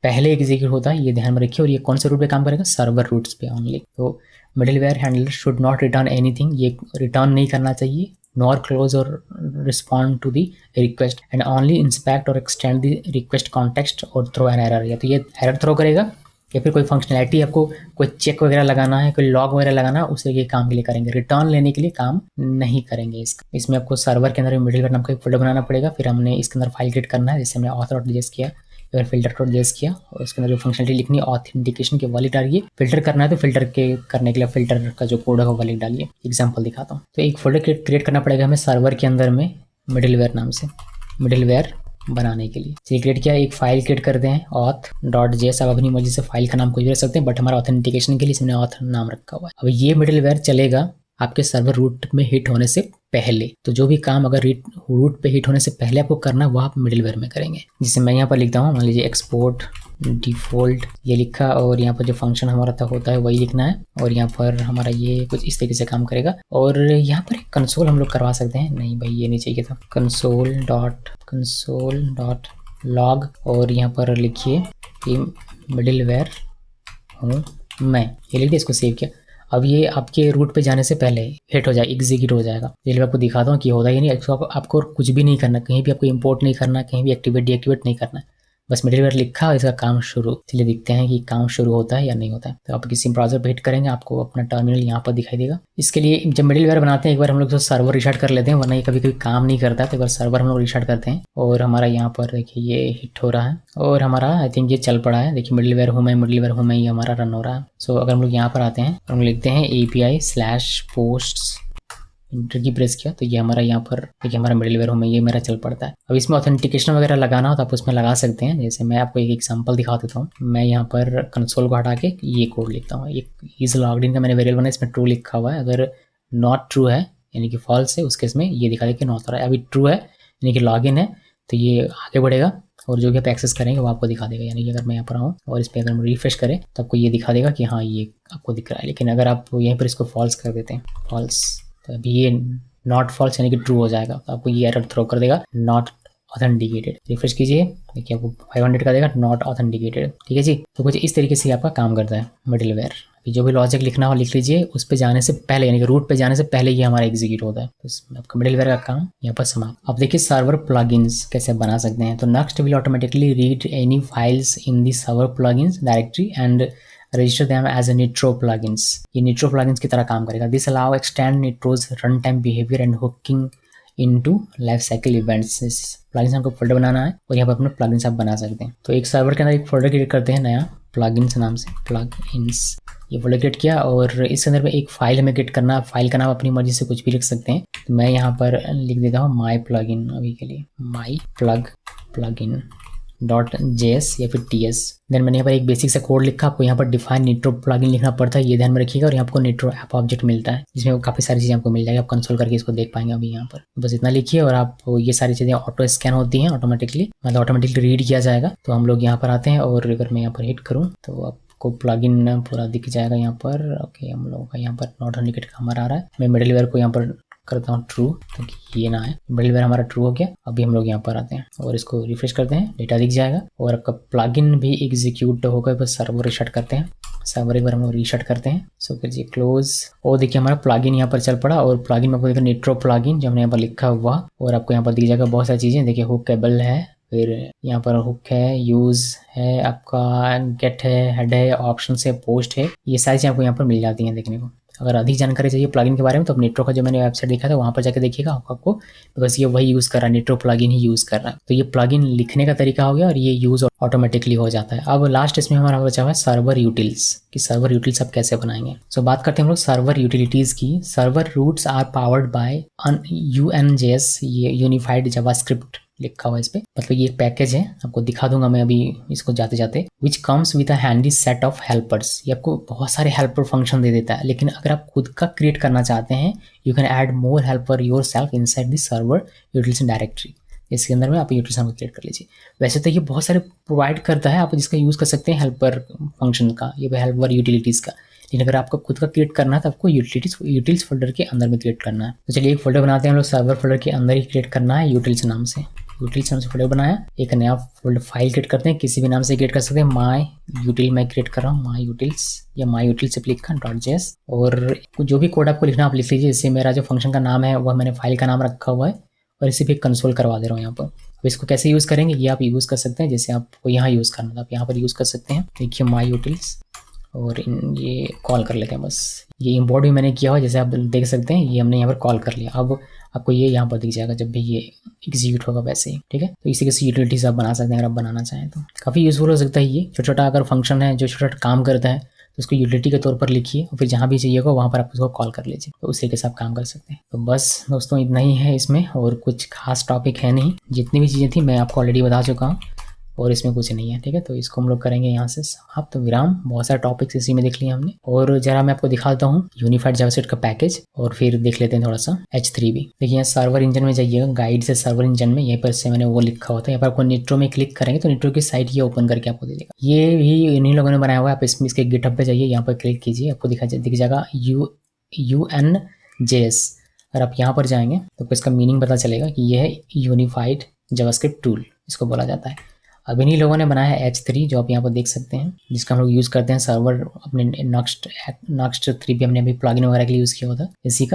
पहले एग्जीक्यूट होता है, ये ध्यान में रखिए। और ये कौन से रूट पे काम करेगा, सर्वर रूट्स पे ओनली। तो middleware handler should not return anything, ये रिटर्न नहीं करना चाहिए, nor close or respond to the request and only inspect or extend the request context or throw an error। या तो ये एरर थ्रो करेगा या फिर कोई फंक्शनैलिटी आपको कोई चेक वगैरह लगाना है, कोई लॉग वगैरह लगाना है, उस तरीके के काम के लिए करेंगे। रिटर्न लेने के लिए काम नहीं करेंगे। इसमें आपको सर्वर के अंदर मिडिलवेयर नाम का एक फोल्डर बनाना पड़ेगा। फिर हमने इसके अंदर फाइल क्रिएट करना है, जैसे हमने author.js किया, फिर filter.js किया, और उसके अंदर जो फंक्शनलिटी लिखनी है ऑथेंटिकेशन के वाली डालिए। फिल्टर करना है तो फिल्टर के करने के लिए फिल्टर का जो कोड है वो वाली डालिए। एग्जांपल दिखाता हूँ। तो एक फोल्डर क्रिएट करना पड़ेगा हमें सर्वर के अंदर में मिडिलवेयर नाम से, मिडिलवेयर बनाने के लिए। चलिए क्रिएट किया, एक फाइल क्रिएट करते हैं auth.js। आप अपनी मर्जी से फाइल का नाम कोई भी रख सकते हैं, बट हमारा ऑथेंटिकेशन के लिए इसमें auth नाम रखा हुआ है। अब ये मिडिलवेयर चलेगा आपके सर्वर रूट में हिट होने से पहले। तो जो भी काम अगर रूट पे हिट होने से पहले आपको करना है वो आप मिडिलवेयर में करेंगे। जिसे मैं यहाँ पर लिखता हूँ, मान लीजिए एक्सपोर्ट डिफ़ॉल्ट ये लिखा, और यहाँ पर जो फंक्शन हमारा तक होता है वही लिखना है, और यहाँ पर हमारा ये कुछ इस तरीके से काम करेगा। और यहाँ पर एक कंसोल हम लोग करवा सकते हैं, नहीं भाई ये नहीं चाहिए था, कंसोल डॉट लॉग, और यहाँ पर लिखिए कि मिडिलवेयर हूँ मैं, ये लिख दिया, इसको सेव किया। अब ये आपके रूट पे जाने से पहले हिट हो जाए, एग्जीक्यूट हो जाएगा। चलिए आपको दिखाता हूँ कि होता ही नहीं। आपको कुछ भी नहीं करना, कहीं भी आपको इंपोर्ट नहीं करना, कहीं भी एक्टिवेट डीएक्टिवेट नहीं करना है, बस मिडिलवेयर लिखा और इसका काम शुरू। चलिए देखते हैं कि काम शुरू होता है या नहीं होता है। तो आप किसी ब्राउज़र पे हिट करेंगे, आपको अपना टर्मिनल यहाँ पर दिखाई देगा। इसके लिए जब मिडिलवेयर बनाते हैं एक बार हम लोग तो सर्वर रिस्टार्ट कर लेते हैं, वरना ये कभी कभी काम नहीं करता है। तो एक बार सर्वर हम लोग रिस्टार्ट करते हैं, और हमारा यहाँ पर देखिए ये हिट हो रहा है, और हमारा आई थिंक ये चल पड़ा है। देखिए मिडिलवेयर हूँ मैं, ये हमारा रन हो रहा है। सो अगर हम लोग यहाँ पर आते हैं, हम लिखते हैं API/posts, इंटर की प्रेस किया, तो ये हमारा यहाँ पर देखिए हमारा मिडिलवेयर हूँ मैं, ये मेरा चल पड़ता है। अब इसमें ऑथेंटिकेशन वगैरह लगाना हो तो आप उसमें लगा सकते हैं। जैसे मैं आपको एक एग्जांपल दिखा देता हूँ। मैं यहाँ पर कंसोल को हटा के ये कोड लिखता हूँ। एक इज लॉग्ड इन का मैंने वेरिएबल बना, इसमें ट्रू लिखा हुआ है। अगर नॉट ट्रू है यानी कि फॉल्स है, उस केस में ये दिखा देगा कि नॉट हो रहा है। अभी ट्रू है यानी कि लॉग इन है, तो ये आगे बढ़ेगा, और जो भी आप एक्सेस करेंगे वो आपको दिखा देगा। यानी कि अगर मैं यहाँ पर आऊँ और इस पर अगर हम रिफ्रेश करें तो आपको ये दिखा देगा कि हाँ ये आपको दिख रहा है। लेकिन अगर आप यहीं पर इसको फॉल्स कर देते हैं, फॉल्स, तो अभी ये नॉट फॉल्स यानी कि ट्रू हो जाएगा, तो आपको ये एरर थ्रो कर देगा, नॉट ऑथेंटिकेटेड। रिफ्रेश कीजिए, देखिए आपको 500 का देगा नॉट ऑथेंटिकेटेड। ठीक है जी, तो कुछ इस तरीके से आपका काम करता है मिडलवेयर। जो भी लॉजिक लिखना हो लिख लीजिए, उस पे जाने से पहले यानी कि रूट पे जाने से पहले ये हमारा एग्जीक्यूट होता है। तो आपका मिडलवेयर का काम यहाँ पर समाप्त। अब देखिए सर्वर प्लगइन्स कैसे बना सकते हैं। तो next will automatically read any files in the server plugins directory and register them as a Nitro plugins. ये निट्रो प्लगइन्स की तरह काम करेगा। This allow extend Nitro's run time behaviour and hooking into life cycle events. Plugins हमको folder बनाना है और यहाँ पर अपने प्लगइन्स आप बना सकते हैं। तो एक सर्वर के अंदर एक फोल्डर क्रिएट करते हैं नया प्लगइन्स नाम से, प्लगइन्स। ये फोल्डर क्रिएट किया और इसके अंदर में एक फाइल हमें क्रिएट करना है। फाइल का नाम अपनी मर्जी से कुछ भी लिख सकते हैं। तो मैं यहाँ पर लिख देता हूँ माई प्लगइन अभी के लिए, माई प्लगइन .js या फिर ts। देन मैंने यहाँ पर एक बेसिक सा कोड लिखा। आपको यहाँ पर डिफाइन निट्रो प्लगइन लिखना पड़ता है, ये ध्यान में रखिएगा। और यहाँ आपको निट्रो ऐप ऑब्जेक्ट मिलता है जिसमें काफ़ी सारी चीज़ें आपको मिल जाएगी। आप कंसोल करके इसको देख पाएंगे अभी यहाँ पर। बस इतना लिखिए और आप ये सारी चीज़ें ऑटो स्कैन होती हैं ऑटोमेटिकली, मतलब ऑटोमेटिकली रीड किया जाएगा। तो हम लोग यहाँ पर आते हैं और अगर मैं यहाँ पर हिट करूँ तो आपको प्लगइन पूरा दिख जाएगा यहाँ पर। ओके, हम लोगों का यहाँ पर नॉट ऑथेंटिकेट का हमारा आ रहा है। मैं मिडलवेयर को यहाँ पर करता हूँ ट्रू, ताकि ये ना है। मिडलवेयर हमारा ट्रू हो गया। अभी हम लोग यहाँ पर आते हैं और इसको रिफ्रेश करते हैं, डेटा दिख जाएगा और आपका प्लगइन भी एग्जीक्यूट होगा। बस सर्वर रीसेट करते हैं, सर्वर एक बार हम लोग रीसेट करते हैं। सो कीजिए क्लोज। और देखिए हमारा प्लगइन यहाँ पर चल पड़ा और प्लगइन में आपको देखिए निट्रो प्लगइन जो हमने यहाँ पर लिखा हुआ, और आपको यहाँ पर दिख जाएगा बहुत सारी चीज़ें। देखिए हुकेबल है, फिर यहाँ पर हुक है, यूज़ है, आपका गेट है, हेड है, ऑप्शन है, पोस्ट है। ये सारी चीज़ें आपको यहाँ पर मिल जाती हैं देखने को। अगर अधिक जानकारी चाहिए प्लगइन के बारे में तो आप निट्रो का जो मैंने वेबसाइट देखा था वहाँ पर जाकर देखिएगा आपको, बिकॉज ये वही यूज़ कर रहा है, निट्रो प्लगइन ही यूज़ कर रहा है। तो ये प्लगइन लिखने का तरीका हो गया और ये यूज़ ऑटोमेटिकली हो जाता है। अब लास्ट इसमें हमारा बचा हुआ है सर्वर यूटिल्स, कि सर्वर यूटिल्स आप कैसे बनाएंगे। सो बात करते हैं हम लोग सर्वर यूटिलिटीज़ की। Server routes are powered by UNJS, ये यूनिफाइड जावास्क्रिप्ट लिखा हुआ है इस पे, मतलब ये पैकेज है। आपको दिखा दूंगा मैं अभी इसको जाते जाते। Which comes with a handy set of helpers, ये आपको बहुत सारे हेल्पर फंक्शन दे देता है। लेकिन अगर आप खुद का क्रिएट करना चाहते हैं, you can add more helper your self inside the server utils directory. इसके अंदर में आप यूटिल्स क्रिएट कर लीजिए। वैसे तो ये बहुत सारे प्रोवाइड करता है, आप जिसका यूज़ कर सकते हैं हेल्पर फंक्शन का, ये हेल्पर यूटिलिटीज़ का। लेकिन अगर आपको खुद का क्रिएट करना है तो आपको यूटिल्स फोल्डर के अंदर में क्रिएट करना है। तो चलिए एक फोल्डर बनाते हैं हम लोग, सर्वर फोल्डर के अंदर ही क्रिएट करना है यूटिल्स नाम से। यूटिल्स नाम से फोल्डर बनाया, एक नया फोल्डर फाइल क्रिएट करते हैं, किसी भी नाम से क्रिएट कर सकते हैं। माई यूटिल मैं क्रिएट कर रहा हूँ, माई यूटिल्स या माई यूटिल से लिखा .js। और जो भी कोड आपको लिखना आप लिख लीजिए। जैसे मेरा जो फंक्शन का नाम है वह मैंने फाइल का नाम रखा हुआ है और इसे भी कंसोल करवा दे रहा हूँ यहाँ पर। अब इसको कैसे यूज़ करेंगे ये आप यूज़ कर सकते हैं, जैसे आपको यहाँ यूज़ करना था आप यहाँ पर यूज़ कर सकते हैं। देखिए माई यूटिल्स और ये कॉल कर लेते हैं बस। ये इंपोर्ट भी मैंने किया हुआ, जैसे आप देख सकते हैं ये हमने यहाँ पर कॉल कर लिया। अब आपको ये यहाँ पर दिख जाएगा जब भी ये एग्जीक्यूट होगा वैसे ही, ठीक है। तो इसी के यूटिलिटीज आप बना सकते हैं अगर आप बनाना चाहें तो। काफ़ी यूजफुल हो सकता है ये। छोटा छोटा अगर फंक्शन है जो छोटा छोटा काम करता है तो उसको यूटिलिटी के तौर पर लिखिए और फिर जहाँ भी चाहिएगा वहाँ पर आप उसको कॉल कर लीजिए, तो उस तरीके से आप काम कर सकते हैं। तो बस दोस्तों इतना ही है इसमें, और कुछ खास टॉपिक है नहीं। जितनी भी चीज़ें थी मैं आपको ऑलरेडी बता चुका हूँ और इसमें कुछ नहीं है, ठीक है। तो इसको हम लोग करेंगे यहाँ से समाप्त, तो विराम। बहुत सारे टॉपिक्स इसी में देख लिए हमने। और जरा मैं आपको दिखाता हूँ यूनिफाइड जावास्क्रिप्ट का पैकेज, और फिर देख लेते हैं थोड़ा सा H3 भी। देखिए यहाँ सर्वर इंजन में जाइएगा, गाइड से सर्वर इंजन में, यहीं पर से मैंने वो लिखा हुआ था। यहाँ पर आपको निट्रो में क्लिक करेंगे तो निट्रो की साइट ये ओपन करके आपको दे देगा। ये भी इन्हीं लोगों ने बनाया हुआ है। आप इसमें इसके गिटहब पे जाइए, यहाँ पर क्लिक कीजिए, आपको दिख जाएगा UNJS। अगर आप यहाँ पर जाएंगे तो इसका मीनिंग पता चलेगा कि यह है यूनिफाइड जावास्क्रिप्ट टूल, इसको बोला जाता है। अब इन्हीं लोगों ने बनाया है H3 जो आप यहाँ पर देख सकते हैं, जिसका हम लोग यूज़ करते हैं सर्वर अपने Next 3 भी हमने अभी प्लगइन वगैरह के लिए यूज़ किया होता है।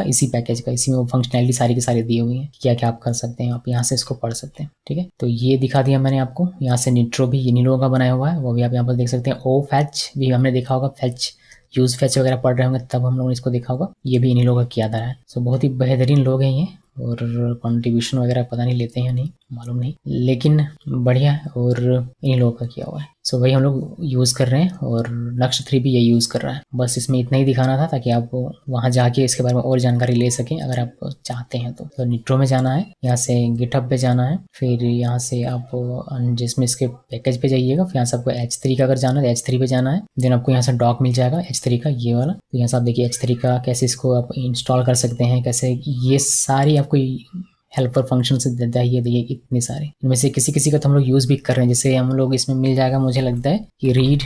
इसी पैकेज का, इसी में वो फंक्शनैलिटी सारी की सारी दी हुई है, क्या क्या आप कर सकते हैं। आप यहाँ से इसको पढ़ सकते हैं, ठीक है। तो ये दिखा दिया मैंने आपको। यहाँ से निट्रो भी इन्हीं लोगों का बनाया हुआ है, वो भी आप यहाँ पर देख सकते हैं। ओ फैच भी हमने देखा होगा, फैच यूज़ फैच वगैरह पढ़ रहे होंगे तब हम लोगों ने इसको देखा होगा। ये भी इन्हीं लोगों का किया जा रहा है। सो बहुत ही बेहतरीन लोग हैं ये, और कंट्रीब्यूशन वगैरह पता नहीं लेते हैं या नहीं, मालूम नहीं, लेकिन बढ़िया है और इन लोगों का किया हुआ है। सो वही हम लोग यूज़ कर रहे हैं और Next 3 भी यही यूज़ कर रहा है। बस इसमें इतना ही दिखाना था ताकि आप वहाँ जाके इसके बारे में और जानकारी ले सकें अगर आप चाहते हैं तो निट्रो में जाना है, यहाँ से गिटहब पे जाना है, फिर यहाँ से आप जिसमें इसके पैकेज पे जाइएगा, फिर यहाँ से आपको H3 का अगर जाना है तो H3 पे जाना है। देन आपको यहाँ से डॉक मिल जाएगा H3 का, ये वाला। तो यहाँ से आप देखिए H3 का कैसे इसको आप इंस्टॉल कर सकते हैं, कैसे ये सारी आपको हेल्पर फंक्शन से देता है। ये देखिए इतने सारे, इनमें से किसी किसी का तो हम लोग यूज़ भी कर रहे हैं। जैसे हम लोग इसमें मिल जाएगा, मुझे लगता है कि रीड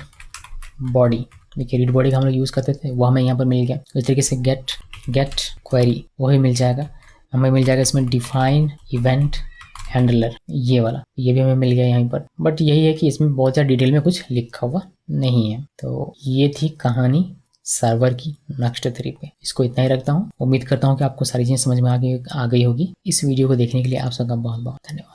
बॉडी। देखिए रीड बॉडी का हम लोग यूज़ करते थे, वो हमें यहाँ पर मिल गया। इस तरीके से गेट क्वेरी वो भी मिल जाएगा हमें। मिल जाएगा इसमें डिफाइन इवेंट हैंडलर, ये वाला, ये भी हमें मिल गया यहाँ पर। बट यही है कि इसमें बहुत ज़्यादा डिटेल में कुछ लिखा हुआ नहीं है। तो ये थी कहानी सर्वर की नेक्स्ट 3 पे। इसको इतना ही रखता हूँ। उम्मीद करता हूँ कि आपको सारी चीज़ें समझ में आ गई होगी। इस वीडियो को देखने के लिए आप सबका बहुत बहुत धन्यवाद।